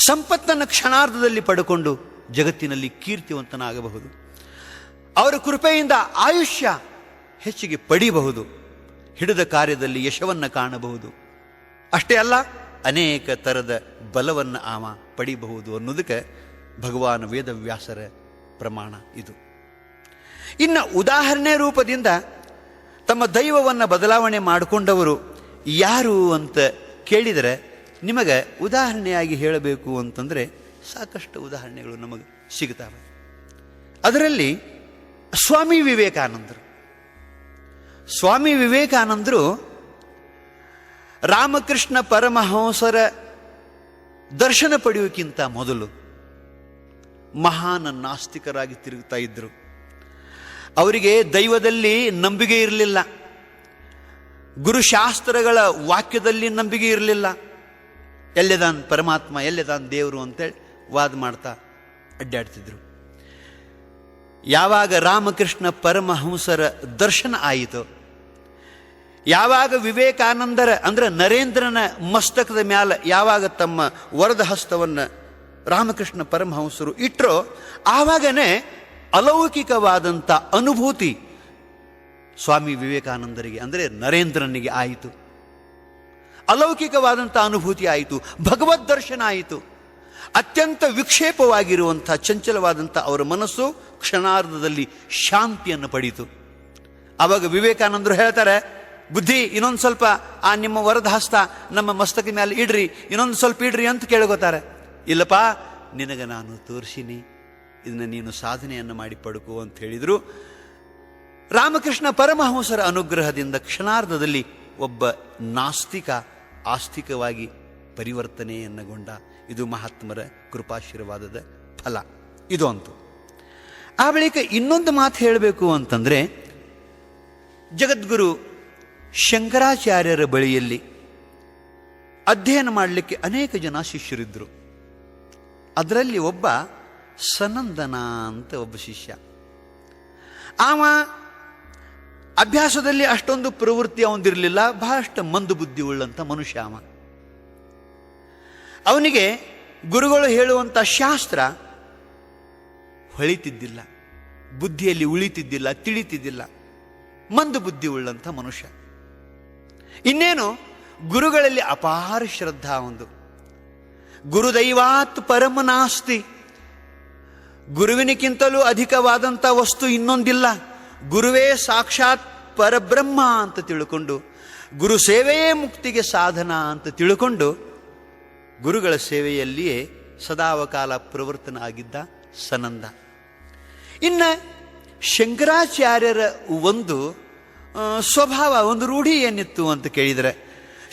ಸಂಪತ್ತನ್ನು ಕ್ಷಣಾರ್ಧದಲ್ಲಿ ಪಡ್ಕೊಂಡು ಜಗತ್ತಿನಲ್ಲಿ ಕೀರ್ತಿವಂತನಾಗಬಹುದು. ಅವರ ಕೃಪೆಯಿಂದ ಆಯುಷ್ಯ ಹೆಚ್ಚಿಗೆ ಪಡಿಬಹುದು. ಹಿಡಿದ ಕಾರ್ಯದಲ್ಲಿ ಯಶವನ್ನು ಕಾಣಬಹುದು. ಅಷ್ಟೇ ಅಲ್ಲ, ಅನೇಕ ಥರದ ಬಲವನ್ನು ಆವ ಪಡಿಬಹುದು ಅನ್ನೋದಕ್ಕೆ ಭಗವಾನ್ ವೇದವ್ಯಾಸರ ಪ್ರಮಾಣ ಇದು. ಇನ್ನು ಉದಾಹರಣೆ ರೂಪದಿಂದ ತಮ್ಮ ದೈವವನ್ನು ಬದಲಾವಣೆ ಮಾಡಿಕೊಂಡವರು ಯಾರು ಅಂತ ಕೇಳಿದರೆ, ನಿಮಗೆ ಉದಾಹರಣೆಯಾಗಿ ಹೇಳಬೇಕು ಅಂತಂದರೆ ಸಾಕಷ್ಟು ಉದಾಹರಣೆಗಳು ನಮಗೆ ಸಿಗ್ತವೆ. ಅದರಲ್ಲಿ ಸ್ವಾಮಿ ವಿವೇಕಾನಂದರು. ಸ್ವಾಮಿ ವಿವೇಕಾನಂದರು ರಾಮಕೃಷ್ಣ ಪರಮಹಂಸರ ದರ್ಶನ ಪಡೆಯೋಕ್ಕಿಂತ ಮೊದಲು ಮಹಾನ್ ನಾಸ್ತಿಕರಾಗಿ ತಿರುಗ್ತಾ ಇದ್ದರು. ಅವರಿಗೆ ದೈವದಲ್ಲಿ ನಂಬಿಕೆ ಇರಲಿಲ್ಲ, ಗುರುಶಾಸ್ತ್ರಗಳ ವಾಕ್ಯದಲ್ಲಿ ನಂಬಿಕೆ ಇರಲಿಲ್ಲ. ಎಲ್ಲೆದಾನ್ ಪರಮಾತ್ಮ, ಎಲ್ಲೆದಾನ್ ದೇವರು ಅಂತೇಳಿ ವಾದ ಮಾಡ್ತಾ ಅಡ್ಡಾಡ್ತಿದ್ರು. ಯಾವಾಗ ರಾಮಕೃಷ್ಣ ಪರಮಹಂಸರ ದರ್ಶನ ಆಯಿತು, ಯಾವಾಗ ವಿವೇಕಾನಂದರ ಅಂದ್ರೆ ನರೇಂದ್ರನ ಮಸ್ತಕದ ಮ್ಯಾಲ ಯಾವಾಗ ತಮ್ಮ ವರದ ಹಸ್ತವನ್ನು ರಾಮಕೃಷ್ಣ ಪರಮಹಂಸರು ಇಟ್ಟರೋ, ಆವಾಗನೇ ಅಲೌಕಿಕವಾದಂಥ ಅನುಭೂತಿ ಸ್ವಾಮಿ ವಿವೇಕಾನಂದರಿಗೆ ಅಂದರೆ ನರೇಂದ್ರನಿಗೆ ಆಯಿತು. ಅಲೌಕಿಕವಾದಂಥ ಅನುಭೂತಿ ಆಯಿತು, ಭಗವದ್ ದರ್ಶನ ಆಯಿತು. ಅತ್ಯಂತ ವಿಕ್ಷೇಪವಾಗಿರುವಂಥ ಚಂಚಲವಾದಂಥ ಅವರ ಮನಸ್ಸು ಕ್ಷಣಾರ್ಧದಲ್ಲಿ ಶಾಂತಿಯನ್ನು ಪಡೀತು. ಆವಾಗ ವಿವೇಕಾನಂದರು ಹೇಳ್ತಾರೆ, ಬುದ್ಧಿ ಇನ್ನೊಂದು ಸ್ವಲ್ಪ ಆ ನಿಮ್ಮ ವರದ ಹಸ್ತ ನಮ್ಮ ಮಸ್ತಕ ಮೇಲೆ ಇಡ್ರಿ, ಇನ್ನೊಂದು ಸ್ವಲ್ಪ ಇಡ್ರಿ ಅಂತ ಕೇಳ್ಕೋತಾರೆ. ಇಲ್ಲಪ್ಪ, ನಿನಗೆ ನಾನು ತೋರಿಸಿನಿ, ಇದನ್ನ ನೀನು ಸಾಧನೆಯನ್ನು ಮಾಡಿ ಪಡ್ಕೋ ಅಂತ ಹೇಳಿದರು. ರಾಮಕೃಷ್ಣ ಪರಮಹಂಸರ ಅನುಗ್ರಹದಿಂದ ಕ್ಷಣಾರ್ಧದಲ್ಲಿ ಒಬ್ಬ ನಾಸ್ತಿಕ ಆಸ್ತಿಕವಾಗಿ ಪರಿವರ್ತನೆಯನ್ನಗೊಂಡ. ಇದು ಮಹಾತ್ಮರ ಕೃಪಾಶೀರ್ವಾದದ ಫಲ. ಇದು ಅಂತು. ಆ ಬಳಿಕ ಇನ್ನೊಂದು ಮಾತು ಹೇಳಬೇಕು ಅಂತಂದ್ರೆ, ಜಗದ್ಗುರು ಶಂಕರಾಚಾರ್ಯರ ಬಳಿಯಲ್ಲಿ ಅಧ್ಯಯನ ಮಾಡಲಿಕ್ಕೆ ಅನೇಕ ಜನ ಶಿಷ್ಯರಿದ್ದರು. ಅದರಲ್ಲಿ ಒಬ್ಬ ಸನಂದನ ಅಂತ ಒಬ್ಬ ಶಿಷ್ಯ. ಆವ ಅಭ್ಯಾಸದಲ್ಲಿ ಅಷ್ಟೊಂದು ಪ್ರವೃತ್ತಿ ಅವನಿರಲಿಲ್ಲ, ಬಹಳಷ್ಟು ಮಂದು ಬುದ್ಧಿ ಉಳ್ಳಂಥ ಮನುಷ್ಯ ಅವ. ಅವನಿಗೆ ಗುರುಗಳು ಹೇಳುವಂಥ ಶಾಸ್ತ್ರ ಹೊಳಿತಿದ್ದಿಲ್ಲ, ಬುದ್ಧಿಯಲ್ಲಿ ಉಳಿತಿದ್ದಿಲ್ಲ, ತಿಳಿತಿದ್ದಿಲ್ಲ. ಮಂದು ಬುದ್ಧಿ ಉಳ್ಳಂಥ ಮನುಷ್ಯ. ಇನ್ನೇನು ಗುರುಗಳಲ್ಲಿ ಅಪಾರ ಶ್ರದ್ಧಾ ಒಂದು. ಗುರುದೈವಾತ್ ಪರಮನಾಸ್ತಿ, ಗುರುವಿನಕ್ಕಿಂತಲೂ ಅಧಿಕವಾದಂಥ ವಸ್ತು ಇನ್ನೊಂದಿಲ್ಲ, ಗುರುವೇ ಸಾಕ್ಷಾತ್ ಪರಬ್ರಹ್ಮ ಅಂತ ತಿಳ್ಕೊಂಡು, ಗುರು ಸೇವೆಯೇ ಮುಕ್ತಿಗೆ ಸಾಧನ ಅಂತ ತಿಳ್ಕೊಂಡು ಗುರುಗಳ ಸೇವೆಯಲ್ಲಿಯೇ ಸದಾವಕಾಲ ಪ್ರವರ್ತನ ಆಗಿದ್ದ ಸನಂದ. ಇನ್ನು ಶಂಕರಾಚಾರ್ಯರ ಒಂದು ಸ್ವಭಾವ, ಒಂದು ರೂಢಿ ಏನಿತ್ತು ಅಂತ ಕೇಳಿದರೆ,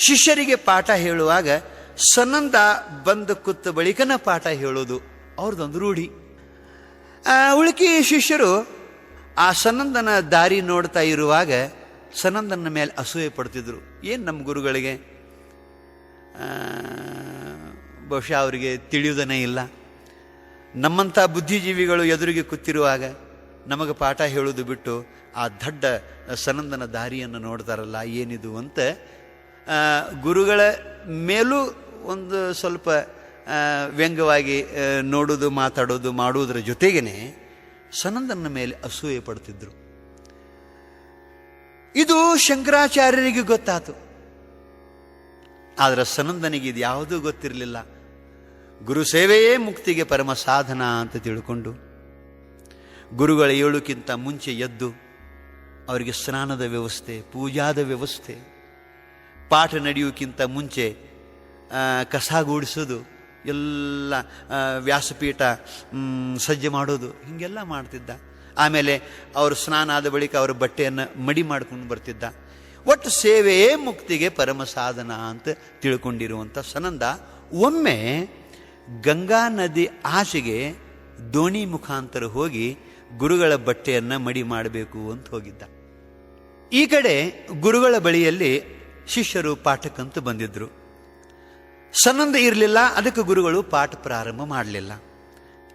ಶಿಷ್ಯರಿಗೆ ಪಾಠ ಹೇಳುವಾಗ ಸನಂದ ಬಂದು ಕೂತ ಬಳಿಕನ ಪಾಠ ಹೇಳೋದು ಅವ್ರದ್ದೊಂದು ರೂಢಿ. ಉಳುಕಿ ಶಿಷ್ಯರು ಆ ಸನಂದನ ದಾರಿ ನೋಡ್ತಾ ಇರುವಾಗ ಸನಂದನ ಮೇಲೆ ಅಸೂಯೆ ಪಡ್ತಿದ್ರು. ಏನು ನಮ್ಮ ಗುರುಗಳಿಗೆ ಬಹುಶಃ ಅವರಿಗೆ ತಿಳಿಯುವುದನೇ ಇಲ್ಲ. ನಮ್ಮಂಥ ಬುದ್ಧಿಜೀವಿಗಳು ಎದುರಿಗೆ ಕೂತಿರುವಾಗ ನಮಗೆ ಪಾಠ ಹೇಳೋದು ಬಿಟ್ಟು ಆ ದಡ್ಡ ಸನಂದನ ದಾರಿಯನ್ನು ನೋಡ್ತಾರಲ್ಲ, ಏನಿದು ಅಂತ ಗುರುಗಳ ಮೇಲೂ ಒಂದು ಸ್ವಲ್ಪ ವ್ಯಂಗ್ಯವಾಗಿ ನೋಡೋದು, ಮಾತಾಡೋದು ಮಾಡುವುದರ ಜೊತೆಗೇ ಸನಂದನ ಮೇಲೆ ಅಸೂಯೆ ಪಡ್ತಿದ್ರು. ಇದು ಶಂಕರಾಚಾರ್ಯರಿಗೆ ಗೊತ್ತಾತು. ಆದರೆ ಸನಂದನಿಗೆ ಇದು ಯಾವುದೂ ಗೊತ್ತಿರಲಿಲ್ಲ. ಗುರು ಸೇವೆಯೇ ಮುಕ್ತಿಗೆ ಪರಮ ಸಾಧನ ಅಂತ ತಿಳ್ಕೊಂಡು ಗುರುಗಳ ಏಳುಕ್ಕಿಂತ ಮುಂಚೆ ಎದ್ದು ಅವರಿಗೆ ಸ್ನಾನದ ವ್ಯವಸ್ಥೆ, ಪೂಜಾದ ವ್ಯವಸ್ಥೆ, ಪಾಠ ನಡೆಯೋಕ್ಕಿಂತ ಮುಂಚೆ ಕಸಗೂಡಿಸೋದು, ಎಲ್ಲ ವ್ಯಾಸಪೀಠ ಸಜ್ಜೆ ಮಾಡೋದು, ಹೀಗೆಲ್ಲ ಮಾಡ್ತಿದ್ದ. ಆಮೇಲೆ ಅವರು ಸ್ನಾನ ಆದ ಬಳಿಕ ಅವರ ಬಟ್ಟೆಯನ್ನು ಮಡಿ ಮಾಡ್ಕೊಂಡು ಬರ್ತಿದ್ದ. ಒಟ್ಟು ಸೇವೆಯೇ ಮುಕ್ತಿಗೆ ಪರಮ ಸಾಧನ ಅಂತ ತಿಳ್ಕೊಂಡಿರುವಂಥ ಸನಂದ ಒಮ್ಮೆ ಗಂಗಾ ನದಿ ಆಚೆಗೆ ದೋಣಿ ಮುಖಾಂತರ ಹೋಗಿ ಗುರುಗಳ ಬಟ್ಟೆಯನ್ನು ಮಡಿ ಮಾಡಬೇಕು ಅಂತ ಹೋಗಿದ್ದ. ಈ ಕಡೆ ಗುರುಗಳ ಬಳಿಯಲ್ಲಿ ಶಿಷ್ಯರು ಪಾಠಕ್ಕಂತೂ ಬಂದಿದ್ರು. ಸನಂದ ಇರಲಿಲ್ಲ, ಅದಕ್ಕೆ ಗುರುಗಳು ಪಾಠ ಪ್ರಾರಂಭ ಮಾಡಲಿಲ್ಲ.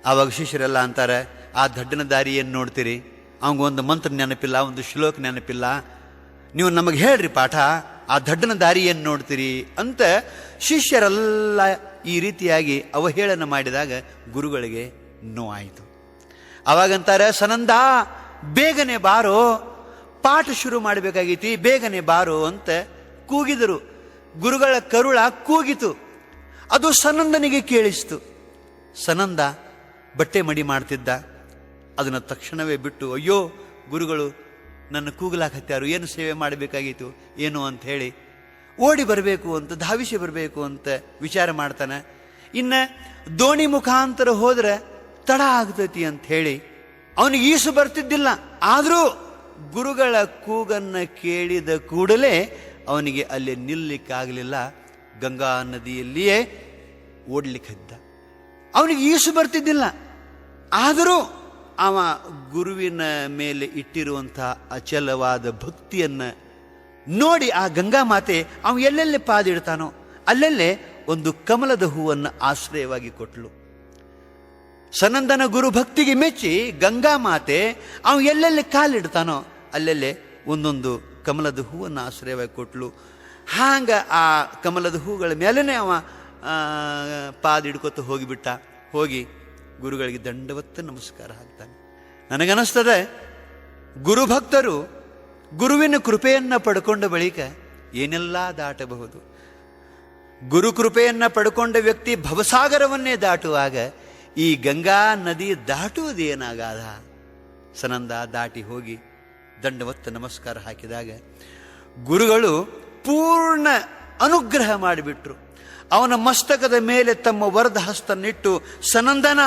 ಆವಾಗ ಶಿಷ್ಯರೆಲ್ಲ ಅಂತಾರೆ, ಆ ದಡ್ಡನ ದಾರಿ ಏನು ನೋಡ್ತೀರಿ, ಅವಂಗೊಂದು ಮಂತ್ರ ನೆನಪಿಲ್ಲ, ಒಂದು ಶ್ಲೋಕ ನೆನಪಿಲ್ಲ, ನೀವು ನಮಗೆ ಹೇಳ್ರಿ ಪಾಠ, ಆ ದಡ್ಡನ ದಾರಿ ಏನು ನೋಡ್ತೀರಿ ಅಂತ ಶಿಷ್ಯರೆಲ್ಲ ಈ ರೀತಿಯಾಗಿ ಅವಹೇಳನ ಮಾಡಿದಾಗ ಗುರುಗಳಿಗೆ ನೋವಾಯಿತು. ಅವಾಗಂತಾರೆ, ಸನಂದ ಬೇಗನೆ ಬಾರೋ, ಪಾಠ ಶುರು ಮಾಡಬೇಕಾಗೈತಿ, ಬೇಗನೆ ಬಾರೋ ಅಂತ ಕೂಗಿದರು. ಗುರುಗಳ ಕರುಳ ಕೂಗಿತು. ಅದು ಸನಂದನಿಗೆ ಕೇಳಿಸ್ತು. ಸನಂದ ಬಟ್ಟೆ ಮಡಿ ಮಾಡ್ತಿದ್ದ. ಅದನ್ನು ತಕ್ಷಣವೇ ಬಿಟ್ಟು, ಅಯ್ಯೋ ಗುರುಗಳು ನನ್ನ ಕೂಗಲಾಕತ್ಯಾರು, ಏನು ಸೇವೆ ಮಾಡಬೇಕಾಗಿತ್ತು ಏನು ಅಂತ ಹೇಳಿ ಓಡಿ ಬರಬೇಕು ಅಂತ, ಧಾವಿಸಿ ಬರಬೇಕು ಅಂತ ವಿಚಾರ ಮಾಡ್ತಾನೆ. ಇನ್ನು ದೋಣಿ ಮುಖಾಂತರ ಹೋದ್ರೆ ತಡ ಆಗ್ತೈತಿ ಅಂತ ಹೇಳಿ ಅವನಿಗೆ ಈಸು ಬರ್ತಿದ್ದಿಲ್ಲ. ಆದರೂ ಗುರುಗಳ ಕೂಗನ್ನು ಕೇಳಿದ ಕೂಡಲೇ ಅವನಿಗೆ ಅಲ್ಲಿ ನಿಲ್ಲಿಕ್ಕಾಗಲಿಲ್ಲ. ಗಂಗಾ ನದಿಯಲ್ಲಿಯೇ ಓಡ್ಲಿಕ್ಕಿದ್ದ. ಅವನಿಗೆ ಈಸು ಬರ್ತಿದ್ದಿಲ್ಲ. ಆದರೂ ಅವ ಗುರುವಿನ ಮೇಲೆ ಇಟ್ಟಿರುವಂಥ ಅಚಲವಾದ ಭಕ್ತಿಯನ್ನು ನೋಡಿ ಆ ಗಂಗಾ ಮಾತೆ ಅವ ಎಲ್ಲೆಲ್ಲಿ ಪಾದಿಡ್ತಾನೋ ಅಲ್ಲೆಲ್ಲೇ ಒಂದು ಕಮಲದ ಹೂವನ್ನು ಆಶ್ರಯವಾಗಿ ಕೊಟ್ಟಳು. ಸನಂದನ ಗುರು ಭಕ್ತಿಗೆ ಮೆಚ್ಚಿ ಗಂಗಾ ಮಾತೆ ಅವ ಎಲ್ಲೆಲ್ಲಿ ಕಾಲಿಡ್ತಾನೋ ಅಲ್ಲೆಲ್ಲೇ ಒಂದೊಂದು ಕಮಲದ ಹೂವನ್ನು ಆಶ್ರಯವಾಗಿ ಕೊಟ್ಟಳು. ಹಾಂಗ ಆ ಕಮಲದ ಹೂಗಳ ಮೇಲೇ ಅವ ಪಾದಿಡ್ಕೊತ ಹೋಗಿಬಿಟ್ಟ. ಹೋಗಿ ಗುರುಗಳಿಗೆ ದಂಡವತ್ತ ನಮಸ್ಕಾರ ಹಾಕ್ತಾನೆ. ನನಗನ್ನಿಸ್ತದೆ, ಗುರುಭಕ್ತರು ಗುರುವಿನ ಕೃಪೆಯನ್ನು ಪಡ್ಕೊಂಡ ಬಳಿಕ ಏನೆಲ್ಲ ದಾಟಬಹುದು. ಗುರು ಕೃಪೆಯನ್ನು ಪಡ್ಕೊಂಡ ವ್ಯಕ್ತಿ ಭವಸಾಗರವನ್ನೇ ದಾಟುವಾಗ ಈ ಗಂಗಾ ನದಿ ದಾಟುವುದೇನಾಗಾದ. ಸನಂದ ದಾಟಿ ಹೋಗಿ ದಂಡವತ್ತ ನಮಸ್ಕಾರ ಹಾಕಿದಾಗ ಗುರುಗಳು ಪೂರ್ಣ ಅನುಗ್ರಹ ಮಾಡಿಬಿಟ್ರು. ಅವನ ಮಸ್ತಕದ ಮೇಲೆ ತಮ್ಮ ವರದ ಹಸ್ತನ್ನಿಟ್ಟು, ಸನಂದನ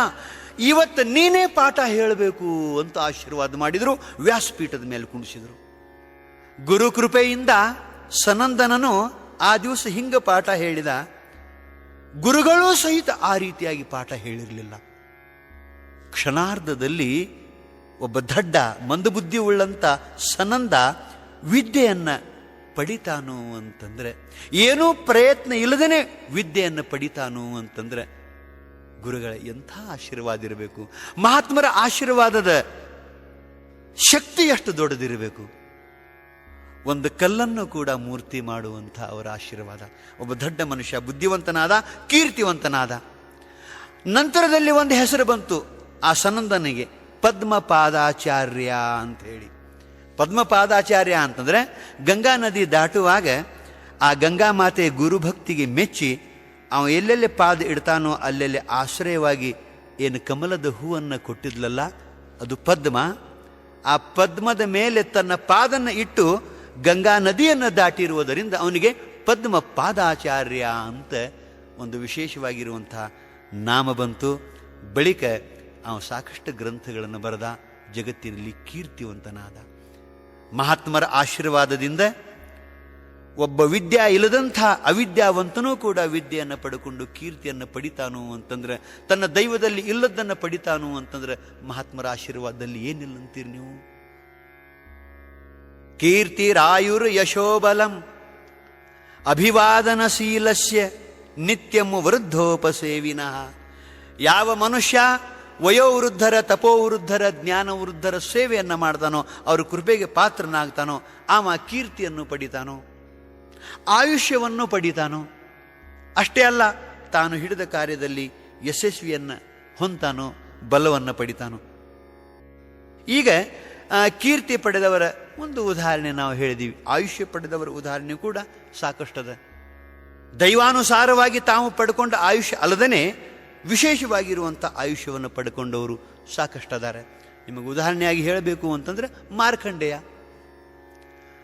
ಇವತ್ತು ನೀನೇ ಪಾಠ ಹೇಳಬೇಕು ಅಂತ ಆಶೀರ್ವಾದ ಮಾಡಿದರು. ವ್ಯಾಸಪೀಠದ ಮೇಲೆ ಕುಣಿಸಿದರು. ಗುರು ಕೃಪೆಯಿಂದ ಸನಂದನನು ಆ ದಿವಸ ಹಿಂಗ ಪಾಠ ಹೇಳಿದ. ಗುರುಗಳೂ ಸಹಿತ ಆ ರೀತಿಯಾಗಿ ಪಾಠ ಹೇಳಿರಲಿಲ್ಲ. ಕ್ಷಣಾರ್ಧದಲ್ಲಿ ಒಬ್ಬ ದಡ್ಡ ಮಂದಬುದ್ಧಿ ಉಳ್ಳಂತ ಸನಂದ ವಿದ್ಯೆಯನ್ನು ಪಡಿತಾನು ಅಂತಂದ್ರೆ, ಏನೂ ಪ್ರಯತ್ನ ಇಲ್ಲದೇನೆ ವಿದ್ಯೆಯನ್ನು ಪಡಿತಾನು ಅಂತಂದ್ರೆ ಗುರುಗಳ ಎಂಥ ಆಶೀರ್ವಾದ ಇರಬೇಕು. ಮಹಾತ್ಮರ ಆಶೀರ್ವಾದದ ಶಕ್ತಿ ಎಷ್ಟು ದೊಡ್ಡದಿರಬೇಕು. ಒಂದು ಕಲ್ಲನ್ನು ಕೂಡ ಮೂರ್ತಿ ಮಾಡುವಂಥ ಅವರ ಆಶೀರ್ವಾದ. ಒಬ್ಬ ದೊಡ್ಡ ಮನುಷ್ಯ, ಬುದ್ಧಿವಂತನಾದ, ಕೀರ್ತಿವಂತನಾದ. ನಂತರದಲ್ಲಿ ಒಂದು ಹೆಸರು ಬಂತು ಆ ಸನಂದನಿಗೆ, ಪದ್ಮಪಾದಾಚಾರ್ಯ ಅಂತ ಹೇಳಿ. ಪದ್ಮಪಾದಾಚಾರ್ಯ ಅಂತಂದ್ರೆ ಗಂಗಾ ನದಿ ದಾಟುವಾಗ ಆ ಗಂಗಾ ಮಾತೆ ಗುರುಭಕ್ತಿಗೆ ಮೆಚ್ಚಿ ಅವ ಎಲ್ಲೆಲ್ಲಿ ಪಾದ ಇಡ್ತಾನೋ ಅಲ್ಲೆಲ್ಲಿ ಆಶ್ರಯವಾಗಿ ಏನು ಕಮಲದ ಹೂವನ್ನು ಕೊಟ್ಟಿದ್ಲಲ್ಲ ಅದು ಪದ್ಮ. ಆ ಪದ್ಮದ ಮೇಲೆ ತನ್ನ ಪಾದನ್ನು ಇಟ್ಟು ಗಂಗಾ ನದಿಯನ್ನು ದಾಟಿರುವುದರಿಂದ ಅವನಿಗೆ ಪದ್ಮ ಪಾದಾಚಾರ್ಯ ಅಂತ ಒಂದು ವಿಶೇಷವಾಗಿರುವಂಥ ನಾಮ ಬಂತು. ಬಳಿಕ ಅವನು ಸಾಕಷ್ಟು ಗ್ರಂಥಗಳನ್ನು ಬರೆದ, ಜಗತ್ತಿನಲ್ಲಿ ಕೀರ್ತಿವಂತನಾದ. ಮಹಾತ್ಮರ ಆಶೀರ್ವಾದದಿಂದ ಒಬ್ಬ ವಿದ್ಯಾ ಇಲ್ಲದಂಥ ಅವಿದ್ಯಾವಂತನೂ ಕೂಡ ವಿದ್ಯೆಯನ್ನು ಪಡ್ಕೊಂಡು ಕೀರ್ತಿಯನ್ನು ಪಡಿತಾನು ಅಂತಂದ್ರೆ, ತನ್ನ ದೈವದಲ್ಲಿ ಇಲ್ಲದನ್ನು ಪಡಿತಾನು ಅಂತಂದ್ರೆ ಮಹಾತ್ಮರ ಆಶೀರ್ವಾದದಲ್ಲಿ ಏನಿಲ್ಲ ಅಂತೀರಿ ನೀವು? ಕೀರ್ತಿರಾಯುರ್ ಯಶೋಬಲಂ ಅಭಿವಾದನಶೀಲಸ್ಯ ನಿತ್ಯಂ ವೃದ್ಧೋಪಸೇವಿನಃ. ಯಾವ ಮನುಷ್ಯ ವಯೋವೃದ್ಧರ, ತಪೋವೃದ್ಧರ, ಜ್ಞಾನವೃದ್ಧರ ಸೇವೆಯನ್ನು ಮಾಡ್ತಾನೋ, ಅವ್ರ ಕೃಪೆಗೆ ಪಾತ್ರನಾಗ್ತಾನೋ, ಆವ ಕೀರ್ತಿಯನ್ನು ಪಡಿತಾನೋ, ಆಯುಷ್ಯವನ್ನು ಪಡಿತಾನೋ. ಅಷ್ಟೇ ಅಲ್ಲ, ತಾನು ಹಿಡಿದ ಕಾರ್ಯದಲ್ಲಿ ಯಶಸ್ವಿಯನ್ನು ಹೊಂತಾನೋ, ಬಲವನ್ನು ಪಡಿತಾನೋ. ಈಗ ಕೀರ್ತಿ ಪಡೆದವರ ಒಂದು ಉದಾಹರಣೆ ನಾವು ಹೇಳಿದೀವಿ. ಆಯುಷ್ಯ ಪಡೆದವರ ಉದಾಹರಣೆ ಕೂಡ ಸಾಕಷ್ಟದ. ದೈವಾನುಸಾರವಾಗಿ ತಾವು ಪಡ್ಕೊಂಡ ಆಯುಷ್ಯ ಅಲ್ಲದೇ ವಿಶೇಷವಾಗಿರುವಂಥ ಆಯುಷ್ಯವನ್ನು ಪಡ್ಕೊಂಡವರು ಸಾಕಷ್ಟಿದ್ದಾರೆ. ನಿಮಗೆ ಉದಾಹರಣೆಯಾಗಿ ಹೇಳಬೇಕು ಅಂತಂದ್ರೆ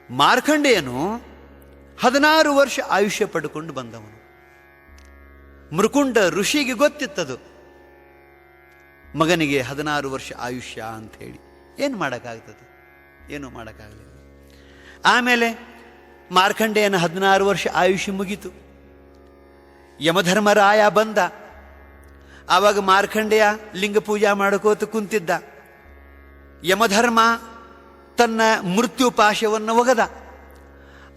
ಮಾರ್ಕಂಡೇಯನು 16 ವರ್ಷ ಆಯುಷ್ಯ ಪಡ್ಕೊಂಡು ಬಂದವನು. ಮೃಕುಂಡ ಋಷಿಗೆ ಗೊತ್ತಿತ್ತದು, ಮಗನಿಗೆ 16 ವರ್ಷ ಆಯುಷ್ಯ ಅಂತ ಹೇಳಿ. ಏನು ಮಾಡೋಕ್ಕಾಗ್ತದೆ? ಏನೂ ಮಾಡೋಕ್ಕಾಗಲಿಲ್ಲ. ಆಮೇಲೆ ಮಾರ್ಕಂಡೇಯನ 16 ವರ್ಷ ಆಯುಷ್ಯ ಮುಗೀತು. ಯಮಧರ್ಮರಾಯ ಬಂದ. ಆವಾಗ ಮಾರ್ಕಂಡೇಯ ಲಿಂಗ ಪೂಜಾ ಮಾಡ್ಕೋತ ಕುಂತಿದ್ದ. ಯಮಧರ್ಮ ತನ್ನ ಮೃತ್ಯುಪಾಶವನ್ನು ಒಗದ.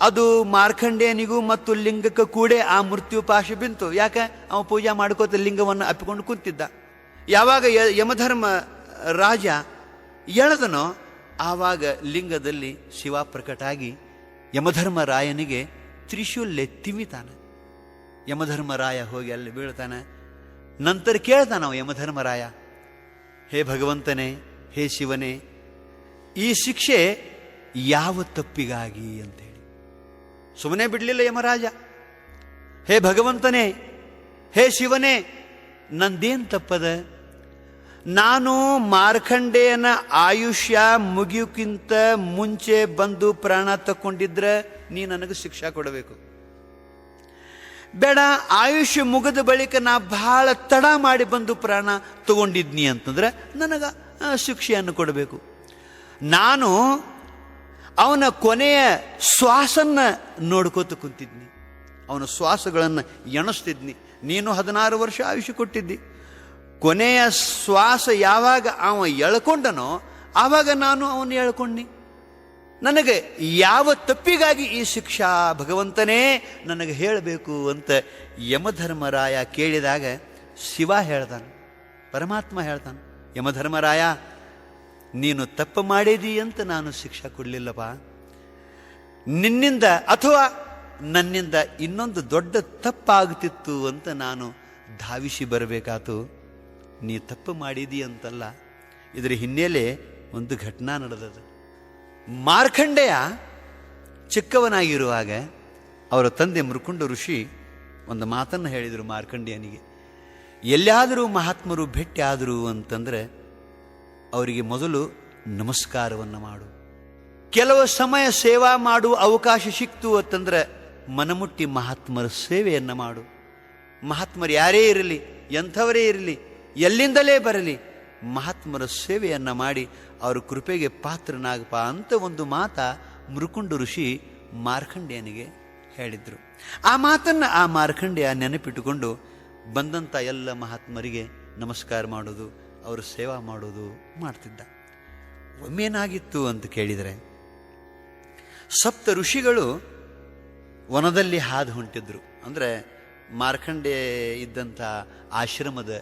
ಅದು ಮಾರ್ಕಂಡೇಯನಿಗೂ ಮತ್ತು ಲಿಂಗಕ್ಕೆ ಕೂಡೇ ಆ ಮೃತ್ಯುಪಾಶ ಬಿಂತು. ಯಾಕೆ? ಅವ ಪೂಜಾ ಮಾಡ್ಕೋತ ಲಿಂಗವನ್ನು ಅಪ್ಪಿಕೊಂಡು ಕುಂತಿದ್ದ. ಯಾವಾಗ ಯಮಧರ್ಮ ರಾಜ ಎಳೆದನೋ ಆವಾಗ ಲಿಂಗದಲ್ಲಿ ಶಿವ ಪ್ರಕಟಾಗಿ ಯಮಧರ್ಮರಾಯನಿಗೆ ತ್ರಿಶೂಲ್ಯ ತಿವಿತಾನೆ. ಯಮಧರ್ಮರಾಯ ಹೋಗಿ ಅಲ್ಲಿ ಬೀಳ್ತಾನೆ. ನಂತರ ಕೇಳ್ತಾನ ಯಮಧರ್ಮರಾಯ, ಹೇ ಭಗವಂತನೇ, ಹೇ ಶಿವನೇ, ಈ ಶಿಕ್ಷೆ ಯಾವ ತಪ್ಪಿಗಾಗಿ ಅಂತೇಳಿ. ಸುಮ್ಮನೆ ಬಿಡಲಿಲ್ಲ ಯಮರಾಜ. ಹೇ ಭಗವಂತನೇ, ಹೇ ಶಿವನೇ, ನಂದೇನು ತಪ್ಪದ? ನಾನು ಮಾರ್ಕಂಡೇಯನ ಆಯುಷ್ಯ ಮುಗಿಯೋಕ್ಕಿಂತ ಮುಂಚೆ ಬಂದು ಪ್ರಾಣ ತಕ್ಕೊಂಡಿದ್ರೆ ನೀ ನನಗೆ ಶಿಕ್ಷಾ ಕೊಡಬೇಕು. ಬೇಡ, ಆಯುಷ್ಯ ಮುಗಿದ ಬಳಿಕ ನಾ ಬಹಳ ತಡ ಮಾಡಿ ಬಂದು ಪ್ರಾಣ ತಗೊಂಡಿದ್ನಿ ಅಂತಂದ್ರೆ ನನಗೆ ಶಿಕ್ಷೆಯನ್ನು ಕೊಡಬೇಕು. ನಾನು ಅವನ ಕೊನೆಯ ಶ್ವಾಸನ್ನ ನೋಡ್ಕೋತ ಕುಂತಿದ್ನಿ, ಅವನ ಶ್ವಾಸಗಳನ್ನು ಎಣಿಸ್ತಿದ್ನಿ. ನೀನು 16 ವರ್ಷ ಆಯುಷ್ಯ ಕೊಟ್ಟಿದ್ದಿ. ಕೊನೆಯ ಶ್ವಾಸ ಯಾವಾಗ ಅವ ಎಳ್ಕೊಂಡನೋ ಆವಾಗ ನಾನು ಅವನು ಎಳ್ಕೊಂಡಿ. ನನಗೆ ಯಾವ ತಪ್ಪಿಗಾಗಿ ಈ ಶಿಕ್ಷಾ ಭಗವಂತನೇ ನನಗೆ ಹೇಳಬೇಕು ಅಂತ ಯಮಧರ್ಮರಾಯ ಕೇಳಿದಾಗ ಶಿವ ಹೇಳ್ತಾನೆ, ಪರಮಾತ್ಮ ಹೇಳ್ತಾನೆ, ಯಮಧರ್ಮರಾಯ, ನೀನು ತಪ್ಪು ಮಾಡಿದಿ ಅಂತ ನಾನು ಶಿಕ್ಷಾ ಕೊಡಲಿಲ್ಲಪ್ಪ. ನಿನ್ನಿಂದ ಅಥವಾ ನನ್ನಿಂದ ಇನ್ನೊಂದು ದೊಡ್ಡ ತಪ್ಪಾಗ್ತಿತ್ತು ಅಂತ ನಾನು ಧಾವಿಸಿ ಬರಬೇಕಾತು. ನೀ ತಪ್ಪು ಮಾಡಿದಿ ಅಂತಲ್ಲ, ಇದರ ಹಿನ್ನೆಲೆ ಒಂದು ಘಟನಾ ನಡೆದದು. ಮಾರ್ಕಂಡೇಯ ಚಿಕ್ಕವನಾಗಿರುವಾಗ ಅವರ ತಂದೆ ಮೃಕುಂಡ ಋಷಿ ಒಂದು ಮಾತನ್ನು ಹೇಳಿದರು ಮಾರ್ಕಂಡೇಯನಿಗೆ. ಎಲ್ಲಾದರೂ ಮಹಾತ್ಮರು ಭೇಟಿ ಆದರು ಅಂತಂದರೆ ಅವರಿಗೆ ಮೊದಲು ನಮಸ್ಕಾರವನ್ನು ಮಾಡು. ಕೆಲವು ಸಮಯ ಸೇವಾ ಮಾಡುವ ಅವಕಾಶ ಸಿಕ್ತು ಅಂತಂದ್ರೆ ಮನಮುಟ್ಟಿ ಮಹಾತ್ಮರ ಸೇವೆಯನ್ನು ಮಾಡು. ಮಹಾತ್ಮರು ಯಾರೇ ಇರಲಿ, ಎಂಥವರೇ ಇರಲಿ, ಎಲ್ಲಿಂದಲೇ ಬರಲಿ, ಮಹಾತ್ಮರ ಸೇವೆಯನ್ನು ಮಾಡಿ ಅವ್ರ ಕೃಪೆಗೆ ಪಾತ್ರನಾಗಪ್ಪ ಅಂತ ಒಂದು ಮಾತ ಮೃಕುಂಡ ಋಷಿ ಮಾರ್ಕಂಡೇಯನಿಗೆ ಹೇಳಿದ್ರು. ಆ ಮಾತನ್ನು ಆ ಮಾರ್ಕಂಡೇಯ ನೆನಪಿಟ್ಟುಕೊಂಡು ಬಂದಂಥ ಎಲ್ಲ ಮಹಾತ್ಮರಿಗೆ ನಮಸ್ಕಾರ ಮಾಡೋದು, ಅವರ ಸೇವಾ ಮಾಡೋದು ಮಾಡ್ತಿದ್ದ. ಒಮ್ಮೇನಾಗಿತ್ತು ಅಂತ ಕೇಳಿದರೆ, ಸಪ್ತ ಋಷಿಗಳು ವನದಲ್ಲಿ ಹಾದು ಹೊಂಟಿದ್ರು. ಅಂದರೆ ಮಾರ್ಕಂಡೇಯ ಇದ್ದಂಥ ಆಶ್ರಮದ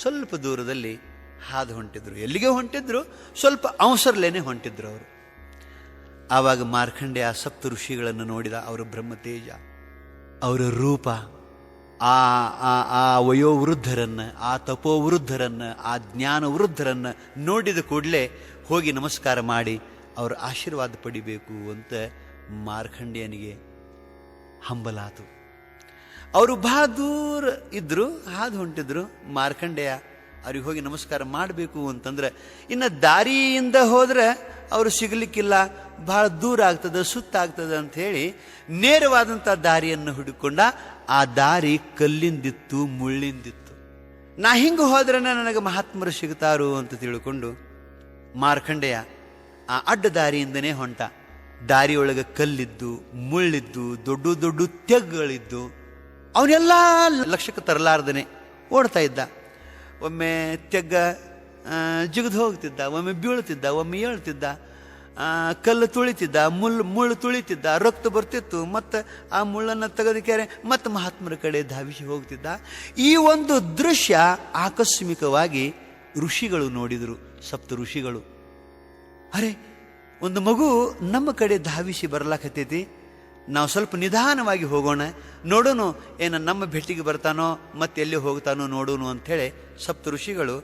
ಸ್ವಲ್ಪ ದೂರದಲ್ಲಿ ಹಾದು ಹೊಂಟಿದ್ರು. ಎಲ್ಲಿಗೆ ಹೊಂಟಿದ್ರು? ಸ್ವಲ್ಪ ಅವಸರಲೇನೆ ಹೊಂಟಿದ್ರು ಅವರು. ಆವಾಗ ಮಾರ್ಕಂಡೇಯ ಸಪ್ತ ಋಷಿಗಳನ್ನು ನೋಡಿದ. ಅವರ ಬ್ರಹ್ಮತೇಜ, ಅವರ ರೂಪ, ಆ ವಯೋವೃದ್ಧರನ್ನು, ಆ ತಪೋವೃದ್ಧರನ್ನು, ಆ ಜ್ಞಾನ ವೃದ್ಧರನ್ನು ನೋಡಿದ ಕೂಡಲೇ ಹೋಗಿ ನಮಸ್ಕಾರ ಮಾಡಿ ಅವರ ಆಶೀರ್ವಾದ ಪಡಿಬೇಕು ಅಂತ ಮಾರ್ಕಂಡೇಯನಿಗೆ ಹಂಬಲಾತು. ಅವರು ಬಹಳ ದೂರ ಇದ್ರು, ಹಾದು ಹೊಂಟಿದ್ರು. ಮಾರ್ಕಂಡೇಯ ಅವ್ರಿಗೆ ಹೋಗಿ ನಮಸ್ಕಾರ ಮಾಡಬೇಕು ಅಂತಂದ್ರೆ ಇನ್ನು ದಾರಿಯಿಂದ ಹೋದ್ರೆ ಅವರು ಸಿಗಲಿಕ್ಕಿಲ್ಲ, ಬಹಳ ದೂರ ಆಗ್ತದೆ, ಸುತ್ತಾಗ್ತದೆ ಅಂತ ಹೇಳಿ ನೇರವಾದಂಥ ದಾರಿಯನ್ನು ಹುಡುಕೊಂಡ. ಆ ದಾರಿ ಕಲ್ಲಿಂದಿತ್ತು, ಮುಳ್ಳಿಂದಿತ್ತು. ನಾ ಹಿಂಗೆ ಹೋದ್ರೆ ನನಗೆ ಮಹಾತ್ಮರು ಸಿಗ್ತಾರು ಅಂತ ತಿಳ್ಕೊಂಡು ಮಾರ್ಕಂಡೇಯ ಆ ಅಡ್ಡ ದಾರಿಯಿಂದನೇ ಹೊಂಟ. ದಾರಿಯೊಳಗೆ ಕಲ್ಲಿದ್ದು, ಮುಳ್ಳಿದ್ದು, ದೊಡ್ಡ ದೊಡ್ಡ ತೆಗ್ಗಳಿದ್ದು, ಅವನ್ನೆಲ್ಲ ಲಕ್ಷ್ಯಕ್ಕೆ ತರಲಾರ್ದನೆ ಓಡ್ತಾ ಇದ್ದ. ಒಮ್ಮೆ ತೆಗ್ಗ ಜಿಗಿದು ಹೋಗ್ತಿದ್ದ, ಒಮ್ಮೆ ಬೀಳ್ತಿದ್ದ, ಒಮ್ಮೆ ಏಳ್ತಿದ್ದ, ಕಲ್ಲು ತುಳಿತಿದ್ದ, ಮುಳ್ಳು ತುಳಿತಿದ್ದ, ರಕ್ತ ಬರ್ತಿತ್ತು, ಮತ್ತು ಆ ಮುಳ್ಳನ್ನು ತೆಗೆದಕ್ಯಾರೆ ಮತ್ತೆ ಮಹಾತ್ಮರ ಕಡೆ ಧಾವಿಸಿ ಹೋಗ್ತಿದ್ದ. ಈ ಒಂದು ದೃಶ್ಯ ಆಕಸ್ಮಿಕವಾಗಿ ಋಷಿಗಳು ನೋಡಿದರು, ಸಪ್ತ ಋಷಿಗಳು. ಅರೆ, ಒಂದು ಮಗು ನಮ್ಮ ಕಡೆ ಧಾವಿಸಿ ಬರ್ಲಾಕತ್ತೈತಿ, ನಾವು ಸ್ವಲ್ಪ ನಿಧಾನವಾಗಿ ಹೋಗೋಣ, ನೋಡೋಣ ಏನು ನಮ್ಮ ಭೇಟಿಗೆ ಬರ್ತಾನೋ ಮತ್ತೆ ಎಲ್ಲಿ ಹೋಗ್ತಾನೋ ನೋಡೋಣ ಅಂಥೇಳಿ ಸಪ್ತ ಋಷಿಗಳು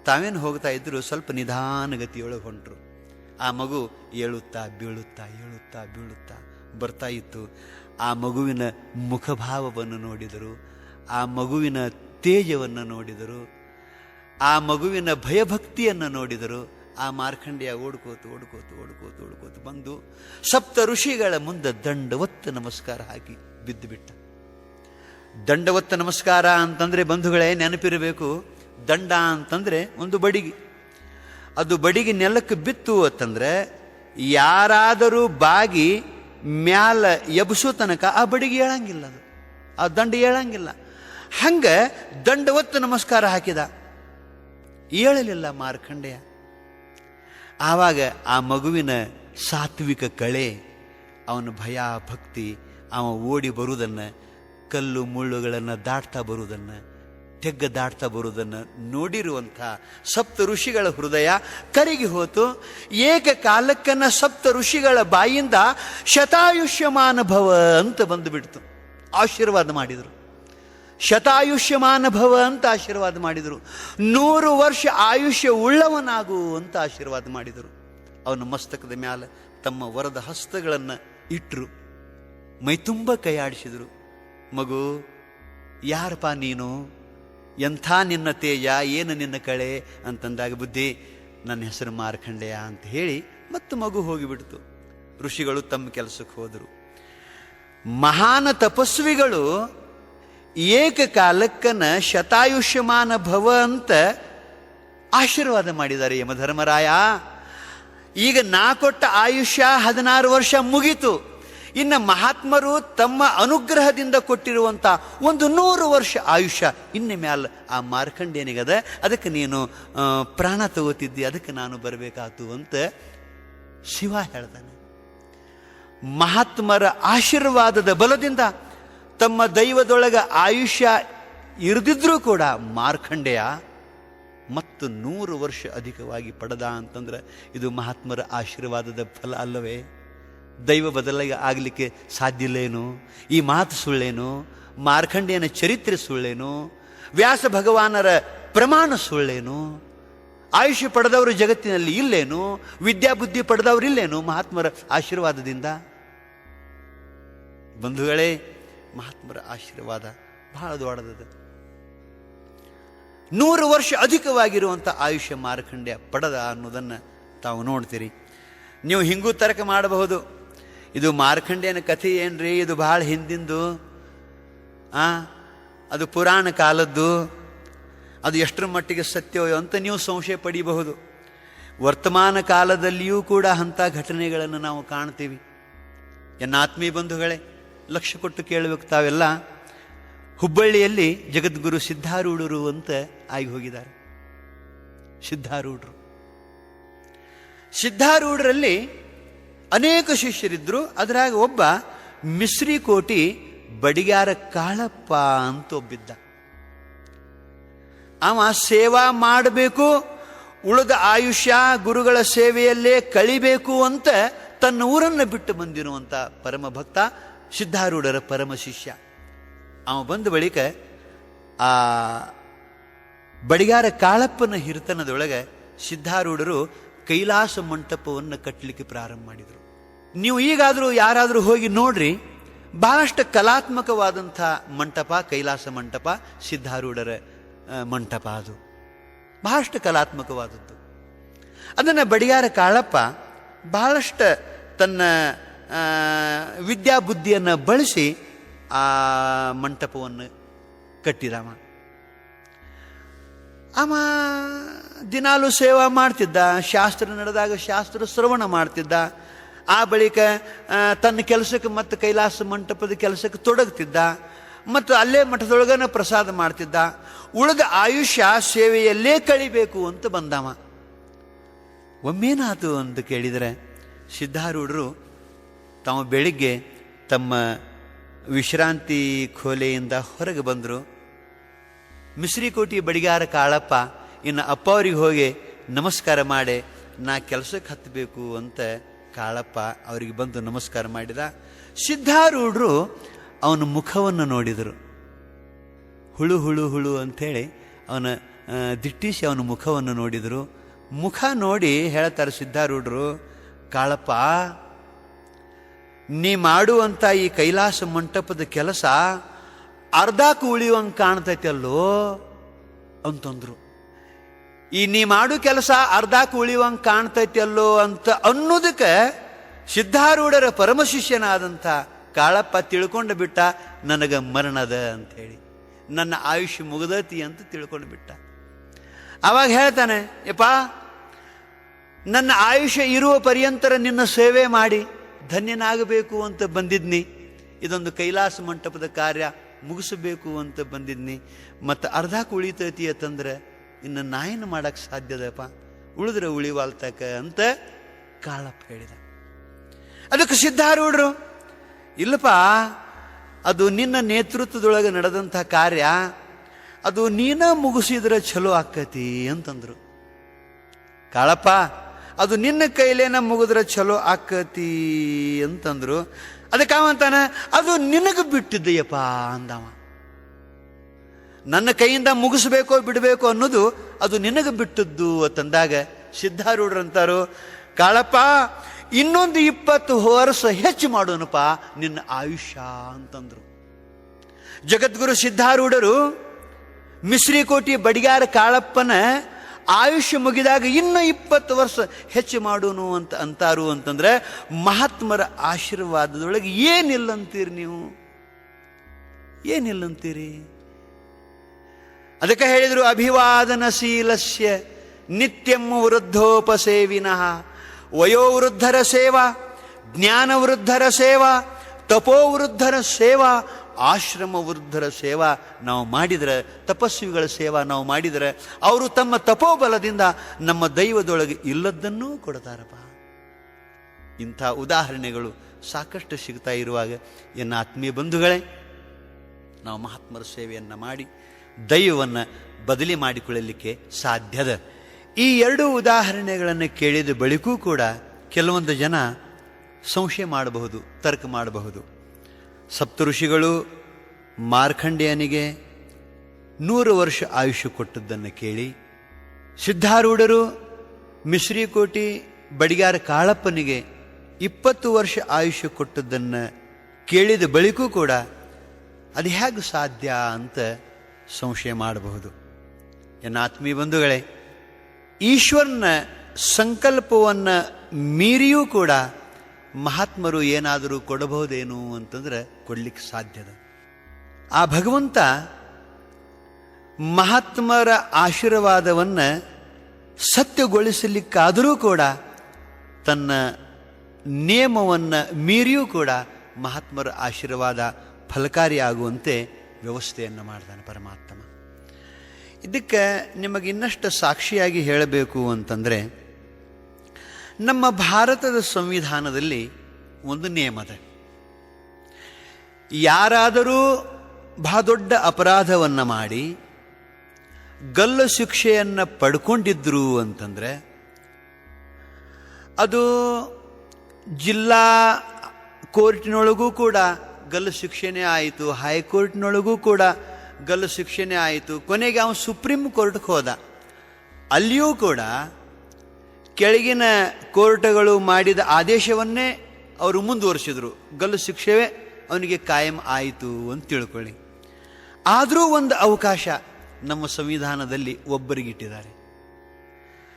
ತಾವೇನು ಹೋಗ್ತಾ ಇದ್ರು ಸ್ವಲ್ಪ ನಿಧಾನಗತಿಯೊಳಗೆ ಹೊಂಟರು. ಆ ಮಗು ಏಳುತ್ತಾ ಬೀಳುತ್ತಾ ಏಳುತ್ತಾ ಬೀಳುತ್ತಾ ಬರ್ತಾ ಇತ್ತು. ಆ ಮಗುವಿನ ಮುಖಭಾವವನ್ನು ನೋಡಿದರು, ಆ ಮಗುವಿನ ತೇಜವನ್ನು ನೋಡಿದರು, ಆ ಮಗುವಿನ ಭಯಭಕ್ತಿಯನ್ನು ನೋಡಿದರು. ಆ ಮಾರ್ಕಂಡೇಯ ಓಡ್ಕೋತು ಓಡ್ಕೋತು ಓಡ್ಕೋತು ಓಡ್ಕೋತು ಬಂದು ಸಪ್ತ ಋಷಿಗಳ ಮುಂದೆ ದಂಡವತ್ತ ನಮಸ್ಕಾರ ಹಾಕಿ ಬಿದ್ದು ಬಿಟ್ಟ. ದಂಡವತ್ತ ನಮಸ್ಕಾರ ಅಂತಂದ್ರೆ ಬಂಧುಗಳೇ ನೆನಪಿರಬೇಕು, ದಂಡ ಅಂತಂದ್ರೆ ಒಂದು ಬಡಿಗೆ. ಅದು ಬಡಿಗೆ ನೆಲಕ್ಕೆ ಬಿತ್ತು ಅಂತಂದ್ರೆ ಯಾರಾದರೂ ಬಾಗಿ ಮ್ಯಾಲ ಎಬ್ಸೋ ತನಕ ಆ ಬಡಿಗೆ ಹೇಳಂಗಿಲ್ಲ, ಅದು ಆ ದಂಡ ಹೇಳಂಗಿಲ್ಲ. ಹಂಗ ದಂಡವತ್ತ ನಮಸ್ಕಾರ ಹಾಕಿದ, ಹೇಳಲಿಲ್ಲ ಮಾರ್ಕಂಡೇಯ. ಆವಾಗ ಆ ಮಗುವಿನ ಸಾತ್ವಿಕ ಕಳೆ, ಅವನ ಭಯ ಭಕ್ತಿ, ಅವ ಓಡಿ ಬರುವುದನ್ನು, ಕಲ್ಲು ಮುಳ್ಳುಗಳನ್ನು ದಾಟ್ತಾ ಬರುವುದನ್ನು, ತೆಗ್ಗ ದಾಟ್ತಾ ಬರುವುದನ್ನು ನೋಡಿರುವಂಥ ಸಪ್ತ ಋಷಿಗಳ ಹೃದಯ ಕರಗಿ ಹೋತು. ಏಕಕಾಲಕ್ಕನ್ನ ಸಪ್ತ ಋಷಿಗಳ ಬಾಯಿಂದ ಶತಾಯುಷ್ಯಮಾನ ಭವ ಅಂತ ಬಂದುಬಿಡ್ತು. ಆಶೀರ್ವಾದ ಮಾಡಿದರು, ಶತಾಯುಷ್ಯಮಾನ ಭವ ಅಂತ ಆಶೀರ್ವಾದ ಮಾಡಿದರು. 100 ವರ್ಷ ಆಯುಷ್ಯ ಉಳ್ಳವನಾಗು ಅಂತ ಆಶೀರ್ವಾದ ಮಾಡಿದರು. ಅವನ ಮಸ್ತಕದ ಮ್ಯಾಲ ತಮ್ಮ ವರದ ಹಸ್ತಗಳನ್ನು ಇಟ್ಟರು, ಮೈತುಂಬ ಕೈಯಾಡಿಸಿದರು. ಮಗು, ಯಾರಪ್ಪ ನೀನು, ಎಂಥ ನಿನ್ನ ತೇಜ, ಏನು ನಿನ್ನ ಕಳೆ ಅಂತಂದಾಗ ಬುದ್ಧಿ, ನನ್ನ ಹೆಸರು ಮಾರ್ಕಂಡೇಯ ಅಂತ ಹೇಳಿ ಮತ್ತು ಮಗು ಹೋಗಿಬಿಡ್ತು. ಋಷಿಗಳು ತಮ್ಮ ಕೆಲಸಕ್ಕೆ ಹೋದರು. ಮಹಾನ್ ತಪಸ್ವಿಗಳು ಏಕಕಾಲಕ್ಕನ ಶತಾಯುಷ್ಯಮಾನ ಭವ ಅಂತ ಆಶೀರ್ವಾದ ಮಾಡಿದ್ದಾರೆ. ಯಮಧರ್ಮರಾಯ, ಈಗ ನಾ ಕೊಟ್ಟ ಆಯುಷ್ಯ 16 ವರ್ಷ ಮುಗೀತು, ಇನ್ನು ಮಹಾತ್ಮರು ತಮ್ಮ ಅನುಗ್ರಹದಿಂದ ಕೊಟ್ಟಿರುವಂಥ ಒಂದು 100 ವರ್ಷ ಆಯುಷ್ಯ ಇನ್ನು ಮ್ಯಾಲ ಆ ಮಾರ್ಕಂಡೇಯನಿಗದ, ಅದಕ್ಕೆ ನೀನು ಪ್ರಾಣ ತಗೋತಿದ್ದಿ, ಅದಕ್ಕೆ ನಾನು ಬರಬೇಕಾತು ಅಂತ ಶಿವ ಹೇಳ್ತಾನೆ. ಮಹಾತ್ಮರ ಆಶೀರ್ವಾದದ ಬಲದಿಂದ ತಮ್ಮ ದೈವದೊಳಗ ಆಯುಷ್ಯ ಇರದಿದ್ರೂ ಕೂಡ ಮಾರ್ಕಂಡೇಯ ಮತ್ತು 100 ವರ್ಷ ಅಧಿಕವಾಗಿ ಪಡೆದ ಅಂತಂದ್ರೆ ಇದು ಮಹಾತ್ಮರ ಆಶೀರ್ವಾದದ ಫಲ ಅಲ್ಲವೇ? ದೈವ ಬದಲಾಗಿ ಆಗಲಿಕ್ಕೆ ಸಾಧ್ಯ ಇಲ್ಲೇನು? ಈ ಮಾತು ಸುಳ್ಳೇನು? ಮಾರ್ಕಂಡೇಯನ ಚರಿತ್ರೆ ಸುಳ್ಳೇನು? ವ್ಯಾಸ ಭಗವಾನರ ಪ್ರಮಾಣ ಸುಳ್ಳೇನು? ಆಯುಷ್ಯ ಪಡೆದವರು ಜಗತ್ತಿನಲ್ಲಿ ಇಲ್ಲೇನು? ವಿದ್ಯಾಬುದ್ಧಿ ಪಡೆದವರು ಇಲ್ಲೇನು ಮಹಾತ್ಮರ ಆಶೀರ್ವಾದದಿಂದ? ಬಂಧುಗಳೇ, ಮಹಾತ್ಮರ ಆಶೀರ್ವಾದ ಬಹಳ ದೊಡ್ಡದ. 100 ವರ್ಷ ಅಧಿಕವಾಗಿರುವಂಥ ಆಯುಷ್ಯ ಮಾರ್ಕಂಡೇಯ ಪಡೆದ ಅನ್ನೋದನ್ನು ತಾವು ನೋಡ್ತೀರಿ. ನೀವು ಹಿಂಗೂ ತರ್ಕ ಮಾಡಬಹುದು, ಇದು ಮಾರ್ಕಂಡೇಯನ ಕಥೆ ಏನ್ರಿ, ಇದು ಬಹಳ ಹಿಂದಿಂದು, ಅದು ಪುರಾಣ ಕಾಲದ್ದು, ಅದು ಎಷ್ಟರ ಮಟ್ಟಿಗೆ ಸತ್ಯವೋ ಅಂತ ನೀವು ಸಂಶಯ ಪಡೀಬಹುದು. ವರ್ತಮಾನ ಕಾಲದಲ್ಲಿಯೂ ಕೂಡ ಅಂಥ ಘಟನೆಗಳನ್ನು ನಾವು ಕಾಣ್ತೀವಿ. ಎನ್ನ ಆತ್ಮೀಯ ಬಂಧುಗಳೇ, ಲಕ್ಷ್ಯ ಕೊಟ್ಟು ಕೇಳಬೇಕು ತಾವೆಲ್ಲ. ಹುಬ್ಬಳ್ಳಿಯಲ್ಲಿ ಜಗದ್ಗುರು ಸಿದ್ಧಾರೂಢರು ಅಂತ ಆಗಿ ಹೋಗಿದ್ದಾರೆ. ಸಿದ್ಧಾರೂಢರಲ್ಲಿ ಅನೇಕ ಶಿಷ್ಯರಿದ್ದರು. ಅದರಾಗ ಒಬ್ಬ ಮಿಶ್ರಿಕೋಟಿ ಬಡಿಗಾರ ಕಾಳಪ್ಪ ಅಂತ ಒಬ್ಬಿದ್ದ. ಅವ ಸೇವಾ ಮಾಡಬೇಕು, ಉಳಿದ ಆಯುಷ್ಯ ಗುರುಗಳ ಸೇವೆಯಲ್ಲೇ ಕಳಿಬೇಕು ಅಂತ ತನ್ನ ಊರನ್ನು ಬಿಟ್ಟು ಬಂದಿರುವಂಥ ಪರಮ ಭಕ್ತ, ಸಿದ್ಧಾರೂಢರ ಪರಮ ಶಿಷ್ಯ. ಅವ ಬಂದ ಬಳಿಕ ಆ ಬಡಿಗಾರ ಕಾಳಪ್ಪನ ಹಿರಿತನದೊಳಗೆ ಸಿದ್ಧಾರೂಢರು ಕೈಲಾಸ ಮಂಟಪವನ್ನು ಕಟ್ಟಲಿಕ್ಕೆ ಪ್ರಾರಂಭ ಮಾಡಿದರು. ನೀವು ಈಗಾದರೂ ಯಾರಾದರೂ ಹೋಗಿ ನೋಡ್ರಿ, ಬಹಳಷ್ಟು ಕಲಾತ್ಮಕವಾದಂಥ ಮಂಟಪ ಕೈಲಾಸ ಮಂಟಪ, ಸಿದ್ಧಾರೂಢರ ಮಂಟಪ. ಅದು ಬಹಳಷ್ಟು ಕಲಾತ್ಮಕವಾದದ್ದು. ಅದನ್ನು ಬಡಿಗಾರ ಕಾಳಪ್ಪ ಬಹಳಷ್ಟು ತನ್ನ ವಿದ್ಯಾಬುದ್ಧಿಯನ್ನು ಬಳಸಿ ಆ ಮಂಟಪವನ್ನು ಕಟ್ಟಿದವ. ಅವ ದಿನಾಲು ಸೇವಾ ಮಾಡ್ತಿದ್ದ, ಶಾಸ್ತ್ರ ನಡೆದಾಗ ಶಾಸ್ತ್ರ ಶ್ರವಣ ಮಾಡ್ತಿದ್ದ. ಆ ಬಳಿಕ ತನ್ನ ಕೆಲಸಕ್ಕೆ ಮತ್ತು ಕೈಲಾಸ ಮಂಟಪದ ಕೆಲಸಕ್ಕೆ ತೊಡಗ್ತಿದ್ದ, ಮತ್ತು ಅಲ್ಲೇ ಮಠದೊಳಗನ ಪ್ರಸಾದ ಮಾಡ್ತಿದ್ದ. ಉಳಿದ ಆಯುಷ್ಯ ಸೇವೆಯಲ್ಲೇ ಕಳಿಬೇಕು ಅಂತ ಬಂದವ. ಒಮ್ಮೇನಾತು ಅಂತ ಕೇಳಿದರೆ, ಸಿದ್ಧಾರೂಢರು ತಾವು ಬೆಳಿಗ್ಗೆ ತಮ್ಮ ವಿಶ್ರಾಂತಿ ಖೋಲೆಯಿಂದ ಹೊರಗೆ ಬಂದರು. ಮಿಶ್ರಿಕೋಟಿ ಬಡಿಗಾರ ಕಾಳಪ್ಪ ಇನ್ನು ಅಪ್ಪ ಅವ್ರಿಗೆ ಹೋಗಿ ನಮಸ್ಕಾರ ಮಾಡಿ ನಾ ಕೆಲಸಕ್ಕೆ ಹತ್ತಬೇಕು ಅಂತ ಕಾಳಪ್ಪ ಅವರಿಗೆ ಬಂದು ನಮಸ್ಕಾರ ಮಾಡಿದ. ಸಿದ್ಧಾರೂಢರು ಅವನ ಮುಖವನ್ನು ನೋಡಿದರು. ಹುಳು ಹುಳು ಹುಳು ಅಂಥೇಳಿ ಅವನ ದಿಟ್ಟಿಸಿ ಅವನ ಮುಖವನ್ನು ನೋಡಿದರು. ಮುಖ ನೋಡಿ ಹೇಳ್ತಾರೆ ಸಿದ್ಧಾರೂಢರು, ಕಾಳಪ್ಪ, ನೀ ಮಾಡುವಂಥ ಈ ಕೈಲಾಸ ಮಂಟಪದ ಕೆಲಸ ಅರ್ಧಕ್ಕೆ ಉಳಿಯುವಂಗೆ ಕಾಣ್ತೈತಲ್ಲೋ ಅಂತಂದ್ರು. ಈ ನೀ ಮಾಡು ಕೆಲಸ ಅರ್ಧಕ್ಕೆ ಉಳಿಯುವಂಗೆ ಕಾಣ್ತೈತಲ್ಲೋ ಅಂತ ಅನ್ನೋದಕ್ಕೆ ಸಿದ್ಧಾರೂಢರ ಪರಮಶಿಷ್ಯನಾದಂಥ ಕಾಳಪ್ಪ ತಿಳ್ಕೊಂಡು ಬಿಟ್ಟ, ನನಗೆ ಮರಣದ ಅಂಥೇಳಿ, ನನ್ನ ಆಯುಷ್ಯ ಮುಗದತಿ ಅಂತ ತಿಳ್ಕೊಂಡು ಬಿಟ್ಟ. ಆವಾಗ ಹೇಳ್ತಾನೆ, ಯಪ್ಪ, ನನ್ನ ಆಯುಷ್ಯ ಇರುವ ಪರ್ಯಂತರ ನಿನ್ನ ಸೇವೆ ಮಾಡಿ ಧನ್ಯನಾಗಬೇಕು ಅಂತ ಬಂದಿದ್ನಿ. ಇದೊಂದು ಕೈಲಾಸ ಮಂಟಪದ ಕಾರ್ಯ ಮುಗಿಸಬೇಕು ಅಂತ ಬಂದಿದ್ನಿ. ಮತ್ತು ಅರ್ಧಕ್ಕೆ ಉಳಿತೈತಿ ಅಂತಂದ್ರೆ ಇನ್ನು ನಾಯೇನು ಮಾಡಕ್ಕೆ ಸಾಧ್ಯದಪ್ಪ, ಉಳಿದ್ರೆ ಉಳಿವಾಲ್ತಕ ಅಂತ ಕಾಳಪ್ಪ ಹೇಳಿದ. ಅದಕ್ಕೆ ಸಿದ್ಧಾರೂಢರು, ಇಲ್ಲಪ್ಪ, ಅದು ನಿನ್ನ ನೇತೃತ್ವದೊಳಗೆ ನಡೆದಂಥ ಕಾರ್ಯ, ಅದು ನೀನ ಮುಗಿಸಿದ್ರೆ ಚಲೋ ಆಕ್ಕತಿ ಅಂತಂದ್ರು. ಕಾಳಪ್ಪ, ಅದು ನಿನ್ನ ಕೈಲೇನ ಮುಗಿದ್ರೆ ಚಲೋ ಆಕ್ಕತಿ ಅಂತಂದ್ರು. ಅದಕ್ಕೆ ಅವಂತಾನ, ಅದು ನಿನಗೆ ಬಿಟ್ಟಿದ್ದೆಯಪ್ಪ ಅಂದವ. ನನ್ನ ಕೈಯಿಂದ ಮುಗಿಸ್ಬೇಕೋ ಬಿಡಬೇಕು ಅನ್ನೋದು ಅದು ನಿನಗೆ ಬಿಟ್ಟದ್ದು ಅಂತಂದಾಗ ಸಿದ್ಧಾರೂಢರಂತಾರು, ಕಾಳಪ್ಪ, ಇನ್ನೊಂದು 20 ವರ್ಷ ಹೆಚ್ಚು ಮಾಡೋಣಪ್ಪ ನಿನ್ನ ಆಯುಷ್ಯ ಅಂತಂದ್ರು. ಜಗದ್ಗುರು ಸಿದ್ಧಾರೂಢರು ಮಿಶ್ರಿಕೋಟಿ ಬಡಿಗಾರ ಕಾಳಪ್ಪನ ಆಯುಷ್ಯ ಮುಗಿದಾಗ ಇನ್ನು 20 ವರ್ಷ ಹೆಚ್ಚು ಮಾಡೋನು ಅಂತ ಅಂತಾರು. ಅಂತಂದ್ರೆ ಮಹಾತ್ಮರ ಆಶೀರ್ವಾದದೊಳಗೆ ಏನಿಲ್ಲಂತೀರಿ ನೀವು? ಏನಿಲ್ಲಂತೀರಿ? ಅದಕ್ಕೆ ಹೇಳಿದ್ರು, ಅಭಿವಾದನಶೀಲಸ್ಯ ನಿತ್ಯಂ ವೃದ್ಧೋಪಸೇವಿನಃ ವಯೋವೃದ್ಧರ ಸೇವಾ, ಜ್ಞಾನವೃದ್ಧರ ಸೇವಾ, ತಪೋವೃದ್ಧರ ಸೇವಾ, ಆಶ್ರಮ ವೃದ್ಧರ ಸೇವಾ ನಾವು ಮಾಡಿದರೆ, ತಪಸ್ವಿಗಳ ಸೇವಾ ನಾವು ಮಾಡಿದರೆ ಅವರು ತಮ್ಮ ತಪೋಬಲದಿಂದ ನಮ್ಮ ದೈವದೊಳಗೆ ಇಲ್ಲದ್ದನ್ನೂ ಕೊಡ್ತಾರಪ್ಪ. ಇಂಥ ಉದಾಹರಣೆಗಳು ಸಾಕಷ್ಟು ಸಿಗ್ತಾ ಇರುವಾಗ ಎನ್ನ ಆತ್ಮೀಯ ಬಂಧುಗಳೇ, ನಾವು ಮಹಾತ್ಮರ ಸೇವೆಯನ್ನು ಮಾಡಿ ದೈವವನ್ನು ಬದಲಿ ಮಾಡಿಕೊಳ್ಳಲಿಕ್ಕೆ ಸಾಧ್ಯದ. ಈ 2 ಉದಾಹರಣೆಗಳನ್ನು ಕೇಳಿದ ಬಳಿಕೂ ಕೂಡ ಕೆಲವೊಂದು ಜನ ಸಂಶಯ ಮಾಡಬಹುದು, ತರ್ಕ ಮಾಡಬಹುದು. ಸಪ್ತಋಷಿಗಳು ಮಾರ್ಕಂಡೇಯನಿಗೆ 100 ವರ್ಷ ಆಯುಷ್ಯ ಕೊಟ್ಟದ್ದನ್ನು ಕೇಳಿ, ಸಿದ್ಧಾರೂಢರು ಮಿಶ್ರಿಕೋಟಿ ಬಡಿಗಾರ ಕಾಳಪ್ಪನಿಗೆ 20 ವರ್ಷ ಆಯುಷ್ಯ ಕೊಟ್ಟದ್ದನ್ನು ಕೇಳಿದ ಬಳಿಕೂ ಕೂಡ ಅದು ಹೇಗೆ ಸಾಧ್ಯ ಅಂತ ಸಂಶಯ ಮಾಡಬಹುದು. ಎನ್ನ ಆತ್ಮೀಯ ಬಂಧುಗಳೇ, ಈಶ್ವರನ ಸಂಕಲ್ಪವನ್ನು ಮೀರಿಯೂ ಕೂಡ ಮಹಾತ್ಮರು ಏನಾದರೂ ಕೊಡಬಹುದೇನು ಅಂತಂದ್ರೆ ಕೊಡ್ಲಿಕ್ಕೆ ಸಾಧ್ಯದ. ಆ ಭಗವಂತ ಮಹಾತ್ಮರ ಆಶೀರ್ವಾದವನ್ನು ಸತ್ಯಗೊಳಿಸಲಿಕ್ಕಾದರೂ ಕೂಡ ತನ್ನ ನಿಯಮವನ್ನು ಮೀರಿಯೂ ಕೂಡ ಮಹಾತ್ಮರ ಆಶೀರ್ವಾದ ಫಲಕಾರಿಯಾಗುವಂತೆ ವ್ಯವಸ್ಥೆಯನ್ನು ಮಾಡ್ತಾನೆ ಪರಮಾತ್ಮ. ಇದಕ್ಕೆ ನಿಮಗೆ ಇನ್ನಷ್ಟು ಸಾಕ್ಷಿಯಾಗಿ ಹೇಳಬೇಕು ಅಂತಂದರೆ, ನಮ್ಮ ಭಾರತದ ಸಂವಿಧಾನದಲ್ಲಿ ಒಂದು ನಿಯಮದ, ಯಾರಾದರೂ ಬಹಳ ದೊಡ್ಡ ಅಪರಾಧವನ್ನು ಮಾಡಿ ಗಲ್ಲು ಶಿಕ್ಷೆಯನ್ನು ಪಡ್ಕೊಂಡಿದ್ರು ಅಂತಂದರೆ ಅದು ಜಿಲ್ಲಾ ಕೋರ್ಟಿನೊಳಗೂ ಕೂಡ ಗಲ್ಲು ಶಿಕ್ಷೆನೇ ಆಯಿತು, ಹೈಕೋರ್ಟ್ನೊಳಗೂ ಕೂಡ ಗಲ್ಲು ಶಿಕ್ಷೆನೇ ಆಯಿತು. ಕೊನೆಗೆ ಅವನು ಸುಪ್ರೀಂ ಕೋರ್ಟ್ಗೆ ಹೋದ. ಅಲ್ಲಿಯೂ ಕೂಡ ಕೆಳಗಿನ ಕೋರ್ಟ್ಗಳು ಮಾಡಿದ ಆದೇಶವನ್ನೇ ಅವರು ಮುಂದುವರಿಸಿದ್ರು. ಗಲ್ಲು ಶಿಕ್ಷೆವೇ ಅವನಿಗೆ ಕಾಯಂ ಆಯಿತು ಅಂತ ತಿಳ್ಕೊಳ್ಳಿ. ಆದರೂ ಒಂದು ಅವಕಾಶ ನಮ್ಮ ಸಂವಿಧಾನದಲ್ಲಿ ಒಬ್ಬರಿಗಿಟ್ಟಿದ್ದಾರೆ.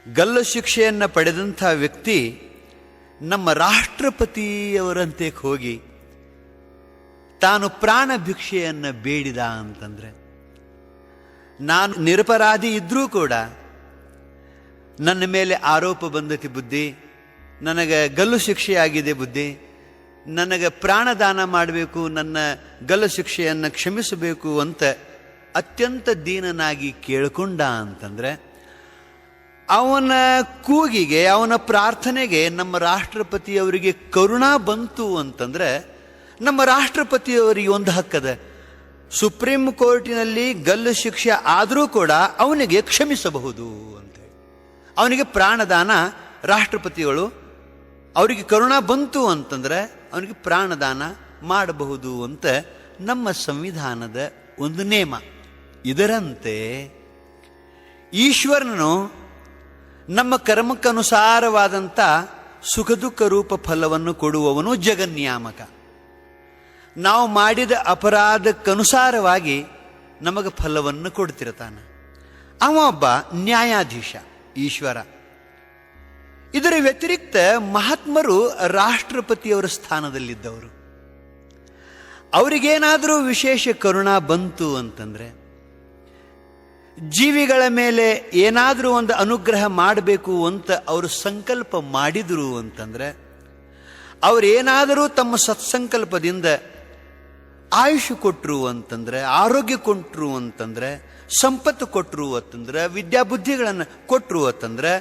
ಗಲ್ಲು ಶಿಕ್ಷೆಯನ್ನು ಪಡೆದಂಥ ವ್ಯಕ್ತಿ ನಮ್ಮ ರಾಷ್ಟ್ರಪತಿಯವರಂತೆ ಹೋಗಿ ತಾನು ಪ್ರಾಣ ಭಿಕ್ಷೆಯನ್ನು ಬೇಡಿದ ಅಂತಂದರೆ, ನಾನು ನಿರಪರಾಧಿ ಇದ್ರೂ ಕೂಡ ನನ್ನ ಮೇಲೆ ಆರೋಪ ಬಂದತಿ ಬುದ್ಧಿ, ನನಗೆ ಗಲ್ಲು ಶಿಕ್ಷೆಯಾಗಿದೆ ಬುದ್ಧಿ, ನನಗೆ ಪ್ರಾಣದಾನ ಮಾಡಬೇಕು, ನನ್ನ ಗಲ್ಲು ಶಿಕ್ಷೆಯನ್ನು ಕ್ಷಮಿಸಬೇಕು ಅಂತ ಅತ್ಯಂತ ದೀನನಾಗಿ ಕೇಳಿಕೊಂಡ ಅಂತಂದ್ರೆ, ಅವನ ಕೂಗಿಗೆ, ಅವನ ಪ್ರಾರ್ಥನೆಗೆ ನಮ್ಮ ರಾಷ್ಟ್ರಪತಿಯವರಿಗೆ ಕರುಣಾ ಬಂತು ಅಂತಂದ್ರೆ, ನಮ್ಮ ರಾಷ್ಟ್ರಪತಿಯವರಿಗೆ ಒಂದು ಹಕ್ಕದ, ಸುಪ್ರೀಂ ಕೋರ್ಟಿನಲ್ಲಿ ಗಲ್ಲು ಶಿಕ್ಷೆ ಆದರೂ ಕೂಡ ಅವನಿಗೆ ಕ್ಷಮಿಸಬಹುದು ಅಂತ. ಅವನಿಗೆ ಪ್ರಾಣದಾನ, ರಾಷ್ಟ್ರಪತಿಗಳು ಅವರಿಗೆ ಕರುಣಾ ಬಂತು ಅಂತಂದ್ರೆ ಅವನಿಗೆ ಪ್ರಾಣದಾನ ಮಾಡಬಹುದು ಅಂತ ನಮ್ಮ ಸಂವಿಧಾನದ ಒಂದು ನೇಮ. ಇದರಂತೆ ಈಶ್ವರನು ನಮ್ಮ ಕರ್ಮಕ್ಕನುಸಾರವಾದಂಥ ಸುಖ ದುಃಖ ರೂಪ ಫಲವನ್ನು ಕೊಡುವವನು ಜಗನ್ನಿಯಾಮಕ. ನಾವು ಮಾಡಿದ ಅಪರಾಧಕ್ಕನುಸಾರವಾಗಿ ನಮಗೆ ಫಲವನ್ನು ಕೊಡ್ತಿರ್ತಾನೆ. ಅವ ಒಬ್ಬ ನ್ಯಾಯಾಧೀಶ ಈಶ್ವರ. ಇದರ ವ್ಯತಿರಿಕ್ತ ಮಹಾತ್ಮರು ರಾಷ್ಟ್ರಪತಿಯವರ ಸ್ಥಾನದಲ್ಲಿದ್ದವರು. ಅವರಿಗೇನಾದರೂ ವಿಶೇಷ ಕರುಣಾ ಬಂತು ಅಂತಂದ್ರೆ, ಜೀವಿಗಳ ಮೇಲೆ ಏನಾದರೂ ಒಂದು ಅನುಗ್ರಹ ಮಾಡಬೇಕು ಅಂತ ಅವರು ಸಂಕಲ್ಪ ಮಾಡಿದರು ಅಂತಂದ್ರೆ, ಅವರೇನಾದರೂ ತಮ್ಮ ಸತ್ಸಂಕಲ್ಪದಿಂದ ಆಯುಷ್ ಕೊಟ್ಟರು ಅಂತಂದ್ರೆ, ಆರೋಗ್ಯ ಕೊಟ್ಟರು ಅಂತಂದ್ರೆ, ಸಂಪತ್ತು ಕೊಟ್ಟರು ಅಂತಂದ್ರೆ, ವಿದ್ಯಾಬುದ್ಧಿಗಳನ್ನು ಕೊಟ್ಟರು ಅಂತಂದ್ರೆ,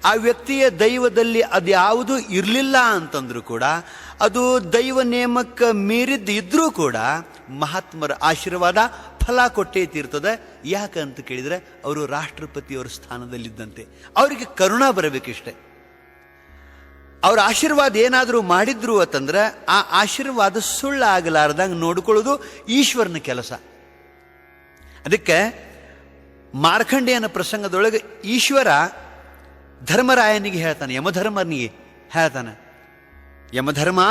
ಆ ವ್ಯಕ್ತಿಯ ದೈವದಲ್ಲಿ ಅದ್ಯಾವುದೂ ಇರಲಿಲ್ಲ ಅಂತಂದ್ರೂ ಕೂಡ, ಅದು ದೈವ ನೇಮಕ್ಕೆ ಮೀರಿದ್ದು ಇದ್ರೂ ಕೂಡ ಮಹಾತ್ಮರ ಆಶೀರ್ವಾದ ಫಲ ಕೊಟ್ಟೇ ತೀರ್ತದೆ. ಯಾಕಂತ ಕೇಳಿದರೆ, ಅವರು ರಾಷ್ಟ್ರಪತಿಯವರ ಸ್ಥಾನದಲ್ಲಿದ್ದಂತೆ. ಅವರಿಗೆ ಕರುಣಾ ಬರಬೇಕಿಷ್ಟೆ. ಅವ್ರ ಆಶೀರ್ವಾದ ಏನಾದರೂ ಮಾಡಿದ್ರು ಅಂತಂದ್ರೆ ಆ ಆಶೀರ್ವಾದ ಸುಳ್ಳಾಗಲಾರ್ದಂಗೆ ನೋಡ್ಕೊಳ್ಳೋದು ಈಶ್ವರನ ಕೆಲಸ. ಅದಕ್ಕೆ ಮಾರ್ಕಂಡೇಯನ ಪ್ರಸಂಗದೊಳಗೆ ಈಶ್ವರ ಧರ್ಮರಾಯನಿಗೆ ಹೇಳ್ತಾನೆ, ಯಮಧರ್ಮನಿಗೆ ಹೇಳ್ತಾನೆ, ಯಮಧರ್ಮ,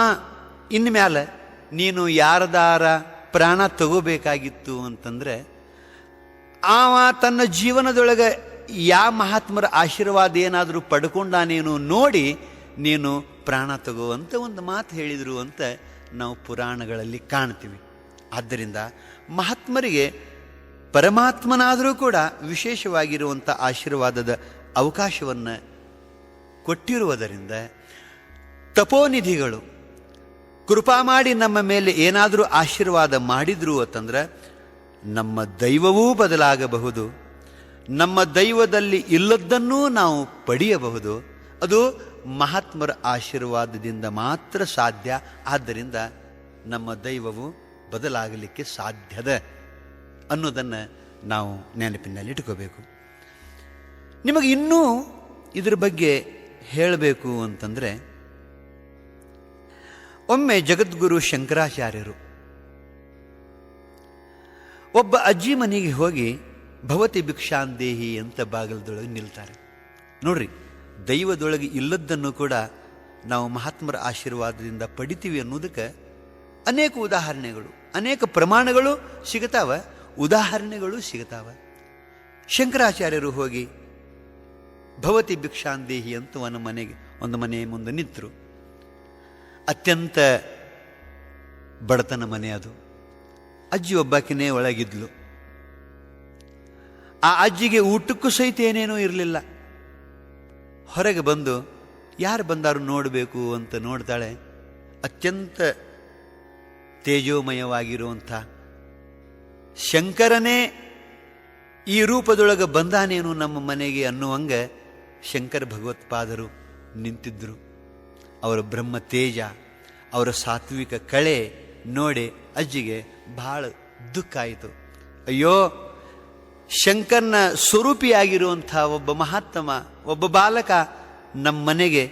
ಇನ್ಮ್ಯಾಲ ನೀನು ಯಾರದಾರ ಪ್ರಾಣ ತಗೋಬೇಕಾಗಿತ್ತು ಅಂತಂದ್ರೆ, ಆವ ತನ್ನ ಜೀವನದೊಳಗೆ ಯಾವ ಮಹಾತ್ಮರ ಆಶೀರ್ವಾದ ಏನಾದರೂ ಪಡ್ಕೊಂಡಾನೇನು ನೋಡಿ ನೀನು ಪ್ರಾಣ ತಗೋವಂತ ಒಂದು ಮಾತು ಹೇಳಿದರು ಅಂತ ನಾವು ಪುರಾಣಗಳಲ್ಲಿ ಕಾಣ್ತೀವಿ. ಆದ್ದರಿಂದ ಮಹಾತ್ಮರಿಗೆ ಪರಮಾತ್ಮನಾದರೂ ಕೂಡ ವಿಶೇಷವಾಗಿರುವಂಥ ಆಶೀರ್ವಾದದ ಅವಕಾಶವನ್ನು ಕೊಟ್ಟಿರುವುದರಿಂದ ತಪೋನಿಧಿಗಳು ಕೃಪಾ ಮಾಡಿ ನಮ್ಮ ಮೇಲೆ ಏನಾದರೂ ಆಶೀರ್ವಾದ ಮಾಡಿದ್ರು ಅಂತಂದ್ರೆ ನಮ್ಮ ದೈವವೂ ಬದಲಾಗಬಹುದು, ನಮ್ಮ ದೈವದಲ್ಲಿ ಇಲ್ಲದ್ದನ್ನೂ ನಾವು ಪಡೆಯಬಹುದು. ಅದು ಮಹಾತ್ಮರ ಆಶೀರ್ವಾದದಿಂದ ಮಾತ್ರ ಸಾಧ್ಯ. ಆದ್ದರಿಂದ ನಮ್ಮ ದೈವವು ಬದಲಾಗಲಿಕ್ಕೆ ಸಾಧ್ಯದ ಅನ್ನೋದನ್ನು ನಾವು ನೆನಪಿನಲ್ಲಿ ಇಟ್ಕೋಬೇಕು. ನಿಮಗೆ ಇನ್ನೂ ಇದ್ರ ಬಗ್ಗೆ ಹೇಳಬೇಕು ಅಂತಂದರೆ, ಒಮ್ಮೆ ಜಗದ್ಗುರು ಶಂಕರಾಚಾರ್ಯರು ಒಬ್ಬ ಅಜ್ಜಿ ಮನೆಗೆ ಹೋಗಿ ಭವತಿ ಭಿಕ್ಷಾಂದೇಹಿ ಅಂತ ಬಾಗಿಲದೊಳಗೆ ನಿಲ್ತಾರೆ. ನೋಡ್ರಿ, ದೈವದೊಳಗೆ ಇಲ್ಲದ್ದನ್ನು ಕೂಡ ನಾವು ಮಹಾತ್ಮರ ಆಶೀರ್ವಾದದಿಂದ ಪಡಿತೀವಿ ಅನ್ನೋದಕ್ಕೆ ಅನೇಕ ಉದಾಹರಣೆಗಳು, ಅನೇಕ ಪ್ರಮಾಣಗಳು ಸಿಗ್ತಾವ, ಉದಾಹರಣೆಗಳು ಸಿಗ್ತಾವ. ಶಂಕರಾಚಾರ್ಯರು ಹೋಗಿ ಭವತಿ ಭಿಕ್ಷಾಂದೇಹಿ ಅಂತ ಒಂದು ಮನೆ ಮುಂದೆ ನಿಂತರು. ಅತ್ಯಂತ ಬಡತನ ಮನೆ ಅದು. ಅಜ್ಜಿ ಒಬ್ಬಾಕಿನೇ ಒಳಗಿದ್ಲು. ಆ ಅಜ್ಜಿಗೆ ಊಟಕ್ಕೂ ಸಹಿತ ಏನೇನೂ ಇರಲಿಲ್ಲ. ಹೊರಗೆ ಬಂದು ಯಾರು ಬಂದಾರು ನೋಡಬೇಕು ಅಂತ ನೋಡ್ತಾಳೆ. ಅತ್ಯಂತ ತೇಜೋಮಯವಾಗಿರುವಂಥ ಶಂಕರನೇ ಈ ರೂಪದೊಳಗೆ ಬಂದಾನೇನು ನಮ್ಮ ಮನೆಗೆ ಅನ್ನುವಂಗೆ ಶಂಕರ ಭಗವತ್ಪಾದರು ನಿಂತಿದ್ದರು. ಅವರ ಬ್ರಹ್ಮ ತೇಜ, ಅವರ ಸಾತ್ವಿಕ ಕಳೆ ನೋಡಿ ಅಜ್ಜಿಗೆ ಬಹಳ ದುಃಖ ಆಯಿತು. ಅಯ್ಯೋ, ಶಂಕರನ ಸ್ವರೂಪಿಯಾಗಿರುವಂಥ ಒಬ್ಬ ಮಹಾತ್ಮ, ಒಬ್ಬ ಬಾಲಕ ನಮ್ಮ ಮನೆಗೆ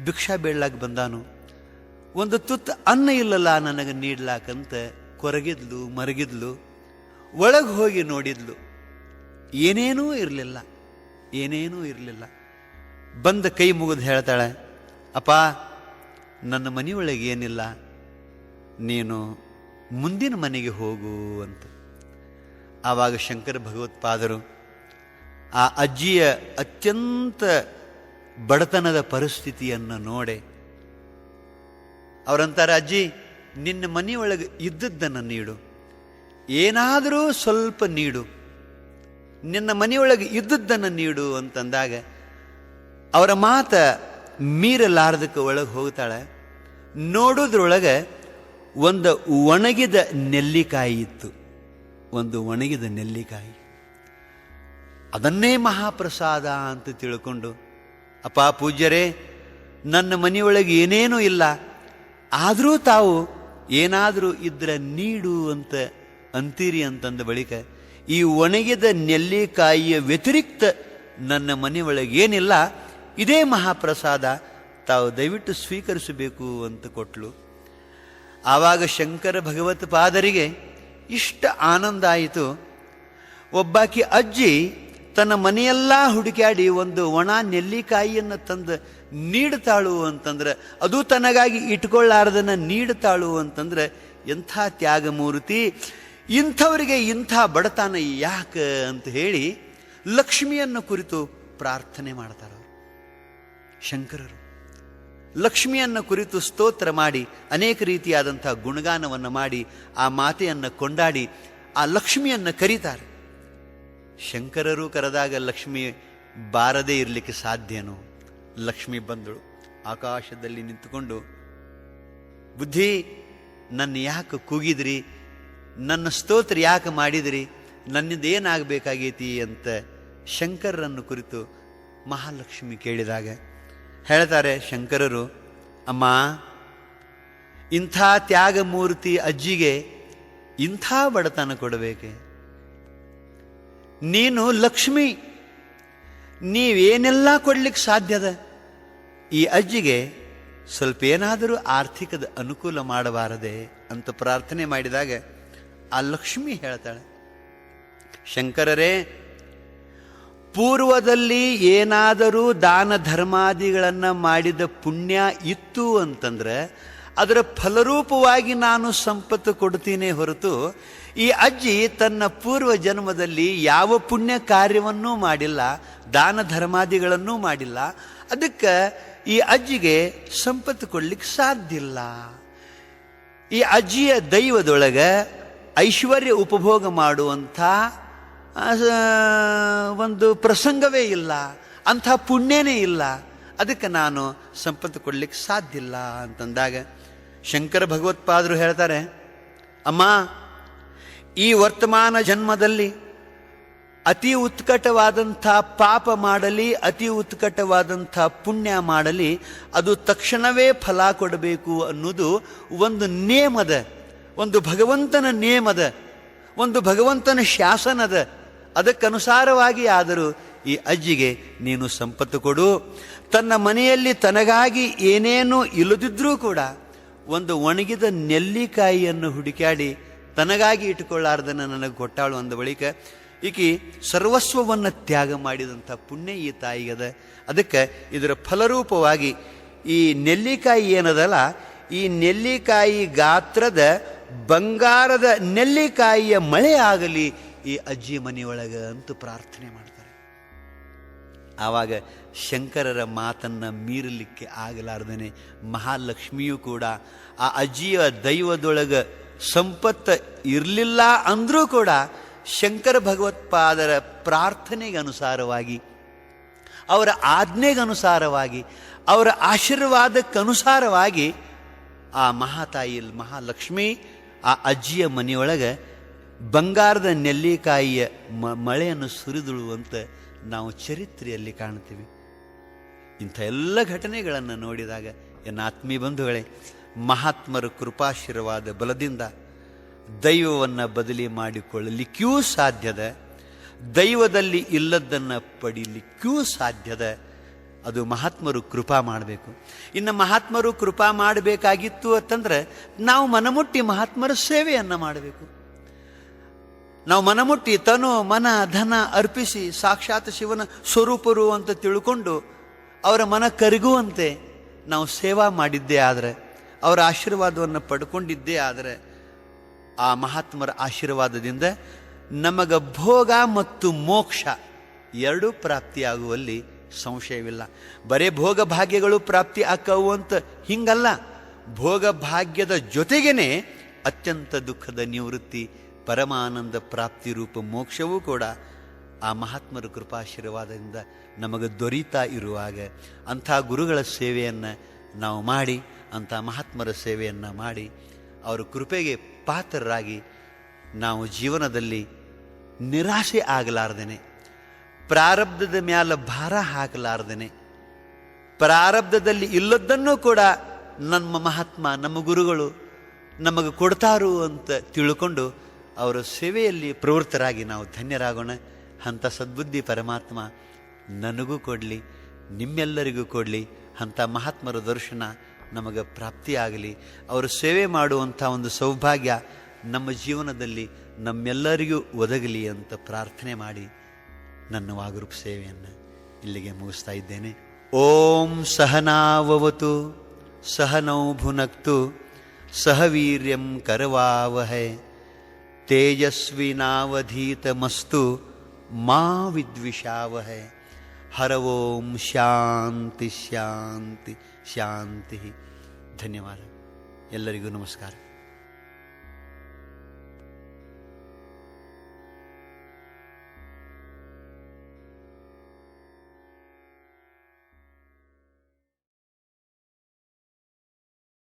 ಭಿಕ್ಷಾ ಬೇಡ್ಲಾಕ ಬಂದಾನು, ಒಂದು ತುತ್ತು ಅನ್ನ ಇಲ್ಲಲ್ಲ ನನಗೆ ನೀಡ್ಲಾಕಂತ ಕೊರಗಿದ್ಲು, ಮರಗಿದ್ಲು. ಒಳಗೆ ಹೋಗಿ ನೋಡಿದ್ಲು, ಏನೇನೂ ಇರಲಿಲ್ಲ, ಏನೇನೂ ಇರಲಿಲ್ಲ. ಬಂದ ಕೈ ಮುಗಿದು ಹೇಳ್ತಾಳೆ, ಅಪ್ಪ, ನನ್ನ ಮನೆಯೊಳಗೆ ಏನಿಲ್ಲ, ನೀನು ಮುಂದಿನ ಮನೆಗೆ ಹೋಗು ಅಂತ. ಆವಾಗ ಶಂಕರ ಭಗವತ್ಪಾದರು ಆ ಅಜ್ಜಿಯ ಅತ್ಯಂತ ಬಡತನದ ಪರಿಸ್ಥಿತಿಯನ್ನು ನೋಡಿ ಅವರಂತಾರೆ, ಅಜ್ಜಿ, ನಿನ್ನ ಮನೆಯೊಳಗೆ ಇದ್ದದ್ದನ್ನು ನೀಡು, ಏನಾದರೂ ಸ್ವಲ್ಪ ನೀಡು, ನಿನ್ನ ಮನೆಯೊಳಗೆ ಇದ್ದದ್ದನ್ನು ನೀಡು ಅಂತಂದಾಗ ಅವರ ಮಾತು ಮೀರಲಾರ್ದಕ್ಕೆ ಒಳಗೆ ಹೋಗ್ತಾಳೆ. ನೋಡೋದ್ರೊಳಗೆ ಒಂದು ಒಣಗಿದ ನೆಲ್ಲಿಕಾಯಿ ಇತ್ತು. ಒಂದು ಒಣಗಿದ ನೆಲ್ಲಿಕಾಯಿ. ಅದನ್ನೇ ಮಹಾಪ್ರಸಾದ ಅಂತ ತಿಳ್ಕೊಂಡು, ಅಪ್ಪ ಪೂಜ್ಯರೇ, ನನ್ನ ಮನೆಯೊಳಗೆ ಏನೇನೂ ಇಲ್ಲ, ಆದರೂ ತಾವು ಏನಾದರೂ ಇದ್ರೆ ನೀಡು ಅಂತ ಅಂತೀರಿ ಅಂತಂದ ಬಳಿಕ ಈ ಒಣಗಿದ ನೆಲ್ಲಿಕಾಯಿಯ ವ್ಯತಿರಿಕ್ತ ನನ್ನ ಮನೆಯೊಳಗೆ ಏನಿಲ್ಲ, ಇದೇ ಮಹಾಪ್ರಸಾದ, ತಾವು ದಯವಿಟ್ಟು ಸ್ವೀಕರಿಸಬೇಕು ಅಂತ ಕೊಟ್ಲು. ಆವಾಗ ಶಂಕರ ಭಗವತ್ ಪಾದರಿಗೆ ಇಷ್ಟ ಆನಂದ ಆಯಿತು. ಒಬ್ಬಾಕಿ ಅಜ್ಜಿ ತನ್ನ ಮನೆಯೆಲ್ಲ ಹುಡುಕ್ಯಾಡಿ ಒಂದು ಒಣ ನೆಲ್ಲಿಕಾಯಿಯನ್ನು ತಂದು ನೀಡ್ತಾಳು ಅಂತಂದ್ರೆ, ಅದು ತನಗಾಗಿ ಇಟ್ಕೊಳ್ಳಾರ್ದನ್ನ ನೀಡ್ತಾಳು ಅಂತಂದ್ರೆ ಎಂಥ ತ್ಯಾಗಮೂರ್ತಿ, ಇಂಥವರಿಗೆ ಇಂಥ ಬಡತನ ಯಾಕೆ ಅಂತ ಹೇಳಿ ಲಕ್ಷ್ಮಿಯನ್ನು ಕುರಿತು ಪ್ರಾರ್ಥನೆ ಮಾಡ್ತಾರೆ ಶಂಕರರು. ಲಕ್ಷ್ಮಿಯನ್ನು ಕುರಿತು ಸ್ತೋತ್ರ ಮಾಡಿ ಅನೇಕ ರೀತಿಯಾದಂಥ ಗುಣಗಾನವನ್ನು ಮಾಡಿ ಆ ಮಾತೆಯನ್ನು ಕೊಂಡಾಡಿ ಆ ಲಕ್ಷ್ಮಿಯನ್ನು ಕರೀತಾರೆ. ಶಂಕರರು ಕರೆದಾಗ ಲಕ್ಷ್ಮಿ ಬಾರದೇ ಇರಲಿಕ್ಕೆ ಸಾಧ್ಯನೋ? ಲಕ್ಷ್ಮಿ ಬಂದಳು, ಆಕಾಶದಲ್ಲಿ ನಿಂತುಕೊಂಡು, ಬುದ್ಧಿ, ನನ್ನ ಯಾಕೆ ಕೂಗಿದ್ರಿ, ನನ್ನ ಸ್ತೋತ್ರ ಯಾಕೆ ಮಾಡಿದ್ರಿ, ನನ್ನಿಂದ ಏನಾಗಬೇಕಾಗೈತಿ ಅಂತ ಶಂಕರರನ್ನು ಕುರಿತು ಮಹಾಲಕ್ಷ್ಮಿ ಕೇಳಿದಾಗ ಹೇಳ್ತಾರೆ ಶಂಕರರು, ಅಮ್ಮ, ಇಂಥ ತ್ಯಾಗಮೂರ್ತಿ ಅಜ್ಜಿಗೆ ಇಂಥ ಬಡತನ ಕೊಡಬೇಕೆ? ನೀನು ಲಕ್ಷ್ಮಿ, ನೀವೇನೆಲ್ಲ ಕೊಡ್ಲಿಕ್ಕೆ ಸಾಧ್ಯದ, ಈ ಅಜ್ಜಿಗೆ ಸ್ವಲ್ಪ ಏನಾದರೂ ಆರ್ಥಿಕದ ಅನುಕೂಲ ಮಾಡಬಾರದೆ ಅಂತ ಪ್ರಾರ್ಥನೆ ಮಾಡಿದಾಗ ಆ ಲಕ್ಷ್ಮಿ ಹೇಳ್ತಾಳೆ, ಶಂಕರರೇ, ಪೂರ್ವದಲ್ಲಿ ಏನಾದರೂ ದಾನ ಧರ್ಮಾದಿಗಳನ್ನು ಮಾಡಿದ ಪುಣ್ಯ ಇತ್ತು ಅಂತಂದ್ರೆ ಅದರ ಫಲರೂಪವಾಗಿ ನಾನು ಸಂಪತ್ತು ಕೊಡ್ತೀನಿ ಹೊರತು ಈ ಅಜ್ಜಿ ತನ್ನ ಪೂರ್ವ ಜನ್ಮದಲ್ಲಿ ಯಾವ ಪುಣ್ಯ ಕಾರ್ಯವನ್ನೂ ಮಾಡಿಲ್ಲ, ದಾನ ಧರ್ಮಾದಿಗಳನ್ನೂ ಮಾಡಿಲ್ಲ, ಅದಕ್ಕೆ ಈ ಅಜ್ಜಿಗೆ ಸಂಪತ್ತು ಕೊಡ್ಲಿಕ್ಕೆ ಸಾಧ್ಯ ಇಲ್ಲ. ಈ ಅಜ್ಜಿಯ ದೈವದೊಳಗೆ ಐಶ್ವರ್ಯ ಉಪಭೋಗ ಮಾಡುವಂಥ ಒಂದು ಪ್ರಸಂಗವೇ ಇಲ್ಲ, ಅಂಥ ಪುಣ್ಯನೇ ಇಲ್ಲ, ಅದಕ್ಕೆ ನಾನು ಸಂಪತ್ತು ಕೊಡ್ಲಿಕ್ಕೆ ಸಾಧ್ಯ ಇಲ್ಲ ಅಂತಂದಾಗ ಶಂಕರ ಭಗವತ್ಪಾದರು ಹೇಳ್ತಾರೆ, ಅಮ್ಮ, ಈ ವರ್ತಮಾನ ಜನ್ಮದಲ್ಲಿ ಅತಿ ಉತ್ಕಟವಾದಂಥ ಪಾಪ ಮಾಡಲಿ, ಅತಿ ಉತ್ಕಟವಾದಂಥ ಪುಣ್ಯ ಮಾಡಲಿ, ಅದು ತಕ್ಷಣವೇ ಫಲ ಕೊಡಬೇಕು ಅನ್ನೋದು ಒಂದು ನೇಮದ, ಒಂದು ಭಗವಂತನ ನೇಮದ, ಒಂದು ಭಗವಂತನ ಶಾಸನದ. ಅದಕ್ಕನುಸಾರವಾಗಿ ಆದರೂ ಈ ಅಜ್ಜಿಗೆ ನೀನು ಸಂಪತ್ತು ಕೊಡು. ತನ್ನ ಮನೆಯಲ್ಲಿ ತನಗಾಗಿ ಏನೇನೂ ಇಲ್ಲದಿದ್ರೂ ಕೂಡ ಒಂದು ಒಣಗಿದ ನೆಲ್ಲಿಕಾಯಿಯನ್ನು ಹುಡುಕ್ಯಾಡಿ ತನಗಾಗಿ ಇಟ್ಟುಕೊಳ್ಳಾರ್ದನ್ನು ನನಗೆ ಕೊಟ್ಟಾಳು ಅಂದ ಬಳಿಕ ಈಕಿ ಸರ್ವಸ್ವವನ್ನು ತ್ಯಾಗ ಮಾಡಿದಂಥ ಪುಣ್ಯ ಈ ತಾಯಿಗದ. ಅದಕ್ಕೆ ಇದರ ಫಲರೂಪವಾಗಿ ಈ ನೆಲ್ಲಿಕಾಯಿ ಏನದಲ್ಲ, ಈ ನೆಲ್ಲಿಕಾಯಿ ಗಾತ್ರದ ಬಂಗಾರದ ನೆಲ್ಲಿಕಾಯಿಯ ಮಳೆ ಆಗಲಿ ಈ ಅಜ್ಜಿ ಮನೆಯೊಳಗೆ ಅಂತ ಪ್ರಾರ್ಥನೆ ಮಾಡ್ತಾರೆ. ಆವಾಗ ಶಂಕರರ ಮಾತನ್ನು ಮೀರಲಿಕ್ಕೆ ಆಗಲಾರ್ದೇನೆ ಮಹಾಲಕ್ಷ್ಮಿಯೂ ಕೂಡ ಆ ಅಜ್ಜಿಯ ದೈವದೊಳಗೆ ಸಂಪತ್ತು ಇರಲಿಲ್ಲ ಅಂದರೂ ಕೂಡ ಶಂಕರ ಭಗವತ್ಪಾದರ ಪ್ರಾರ್ಥನೆಗೆ ಅನುಸಾರವಾಗಿ, ಅವರ ಆಜ್ಞೆಗನುಸಾರವಾಗಿ, ಅವರ ಆಶೀರ್ವಾದಕ್ಕನುಸಾರವಾಗಿ ಆ ಮಹಾತಾಯಿ ಮಹಾಲಕ್ಷ್ಮಿ ಆ ಅಜ್ಜಿಯ ಮನೆಯೊಳಗೆ ಬಂಗಾರದ ನೆಲ್ಲಿಕಾಯಿಯ ಮಳೆಯನ್ನು ಸುರಿದಳು ಅಂತ ನಾವು ಚರಿತ್ರೆಯಲ್ಲಿ ಕಾಣ್ತೀವಿ. ಇಂಥ ಎಲ್ಲ ಘಟನೆಗಳನ್ನು ನೋಡಿದಾಗ ಎನ್ನ ಆತ್ಮೀಯ ಬಂಧುಗಳೇ, ಮಹಾತ್ಮರ ಕೃಪಾಶೀರ್ವಾದ ಬಲದಿಂದ ದೈವವನ್ನು ಬದಲಿ ಮಾಡಿಕೊಳ್ಳಲಿಕ್ಕೂ ಸಾಧ್ಯದ, ದೈವದಲ್ಲಿ ಇಲ್ಲದನ್ನು ಪಡೀಲಿಕ್ಕೂ ಸಾಧ್ಯದ. ಅದು ಮಹಾತ್ಮರು ಕೃಪಾ ಮಾಡಬೇಕು. ಇನ್ನು ಮಹಾತ್ಮರು ಕೃಪಾ ಮಾಡಬೇಕಾಗಿತ್ತು ಅಂತಂದ್ರೆ ನಾವು ಮನಮುಟ್ಟಿ ಮಹಾತ್ಮರ ಸೇವೆಯನ್ನು ಮಾಡಬೇಕು. ನಾವು ಮನಮುಟ್ಟಿ ತನು ಮನ ಧನ ಅರ್ಪಿಸಿ ಸಾಕ್ಷಾತ್ ಶಿವನ ಸ್ವರೂಪರು ಅಂತ ತಿಳ್ಕೊಂಡು ಅವರ ಮನ ಕರಗುವಂತೆ ನಾವು ಸೇವಾ ಮಾಡಿದ್ದೇ ಆದರೆ, ಅವರ ಆಶೀರ್ವಾದವನ್ನು ಪಡ್ಕೊಂಡಿದ್ದೇ ಆದರೆ, ಆ ಮಹಾತ್ಮರ ಆಶೀರ್ವಾದದಿಂದ ನಮಗ ಭೋಗ ಮತ್ತು ಮೋಕ್ಷ ಎರಡೂ ಪ್ರಾಪ್ತಿಯಾಗುವಲ್ಲಿ ಸಂಶಯವಿಲ್ಲ. ಬರೇ ಭೋಗ ಭಾಗ್ಯಗಳು ಪ್ರಾಪ್ತಿ ಆಕ್ಕವು ಅಂತ ಹಿಂಗಲ್ಲ, ಭೋಗ ಭಾಗ್ಯದ ಜೊತೆಗೇನೆ ಅತ್ಯಂತ ದುಃಖದ ನಿವೃತ್ತಿ, ಪರಮಾನಂದ ಪ್ರಾಪ್ತಿ ರೂಪ ಮೋಕ್ಷವೂ ಕೂಡ ಆ ಮಹಾತ್ಮರ ಕೃಪಾಶೀರ್ವಾದದಿಂದ ನಮಗೆ ದೊರೀತಾ ಇರುವಾಗ ಅಂಥ ಗುರುಗಳ ಸೇವೆಯನ್ನು ನಾವು ಮಾಡಿ, ಅಂಥ ಮಹಾತ್ಮರ ಸೇವೆಯನ್ನು ಮಾಡಿ, ಅವರ ಕೃಪೆಗೆ ಪಾತ್ರರಾಗಿ ನಾವು ಜೀವನದಲ್ಲಿ ನಿರಾಶೆ ಆಗಲಾರ್ದೇನೆ, ಪ್ರಾರಬ್ಧದ ಮ್ಯಾಲ ಭಾರ ಹಾಕಲಾರ್ದೇನೆ, ಪ್ರಾರಬ್ಧದಲ್ಲಿ ಇಲ್ಲದನ್ನೂ ಕೂಡ ನಮ್ಮ ಮಹಾತ್ಮ, ನಮ್ಮ ಗುರುಗಳು ನಮಗೆ ಕೊಡ್ತಾರು ಅಂತ ತಿಳ್ಕೊಂಡು ಅವರ ಸೇವೆಯಲ್ಲಿ ಪ್ರವೃತ್ತರಾಗಿ ನಾವು ಧನ್ಯರಾಗೋಣ. ಅಂಥ ಸದ್ಬುದ್ಧಿ ಪರಮಾತ್ಮ ನನಗೂ ಕೊಡಲಿ, ನಿಮ್ಮೆಲ್ಲರಿಗೂ ಕೊಡಲಿ. ಅಂಥ ಮಹಾತ್ಮರ ದರ್ಶನ ನಮಗೆ ಪ್ರಾಪ್ತಿಯಾಗಲಿ. ಅವರ ಸೇವೆ ಮಾಡುವಂಥ ಒಂದು ಸೌಭಾಗ್ಯ ನಮ್ಮ ಜೀವನದಲ್ಲಿ ನಮ್ಮೆಲ್ಲರಿಗೂ ಒದಗಲಿ ಅಂತ ಪ್ರಾರ್ಥನೆ ಮಾಡಿ ನನ್ನ ವಾಗರೂಪ ಸೇವೆಯನ್ನು ಇಲ್ಲಿಗೆ ಮುಗಿಸ್ತಾ ಇದ್ದೇನೆ. ಓಂ ಸಹನಾವವತು ಸಹನೌ ಭುನಕ್ತು ಸಹ ವೀರ್ಯಂ ಕರವಾವಹೈ ತೇಜಸ್ವಿನಾವಧೀತಮಸ್ತು ಮಾ ವಿದ್ವಿಷಾವಹೈ. ಹರ ಓಂ ಶಾಂತಿ ಶಾಂತಿ ಶಾಂತಿ. ಧನ್ಯವಾದ. ಎಲ್ಲರಿಗೂ ನಮಸ್ಕಾರ.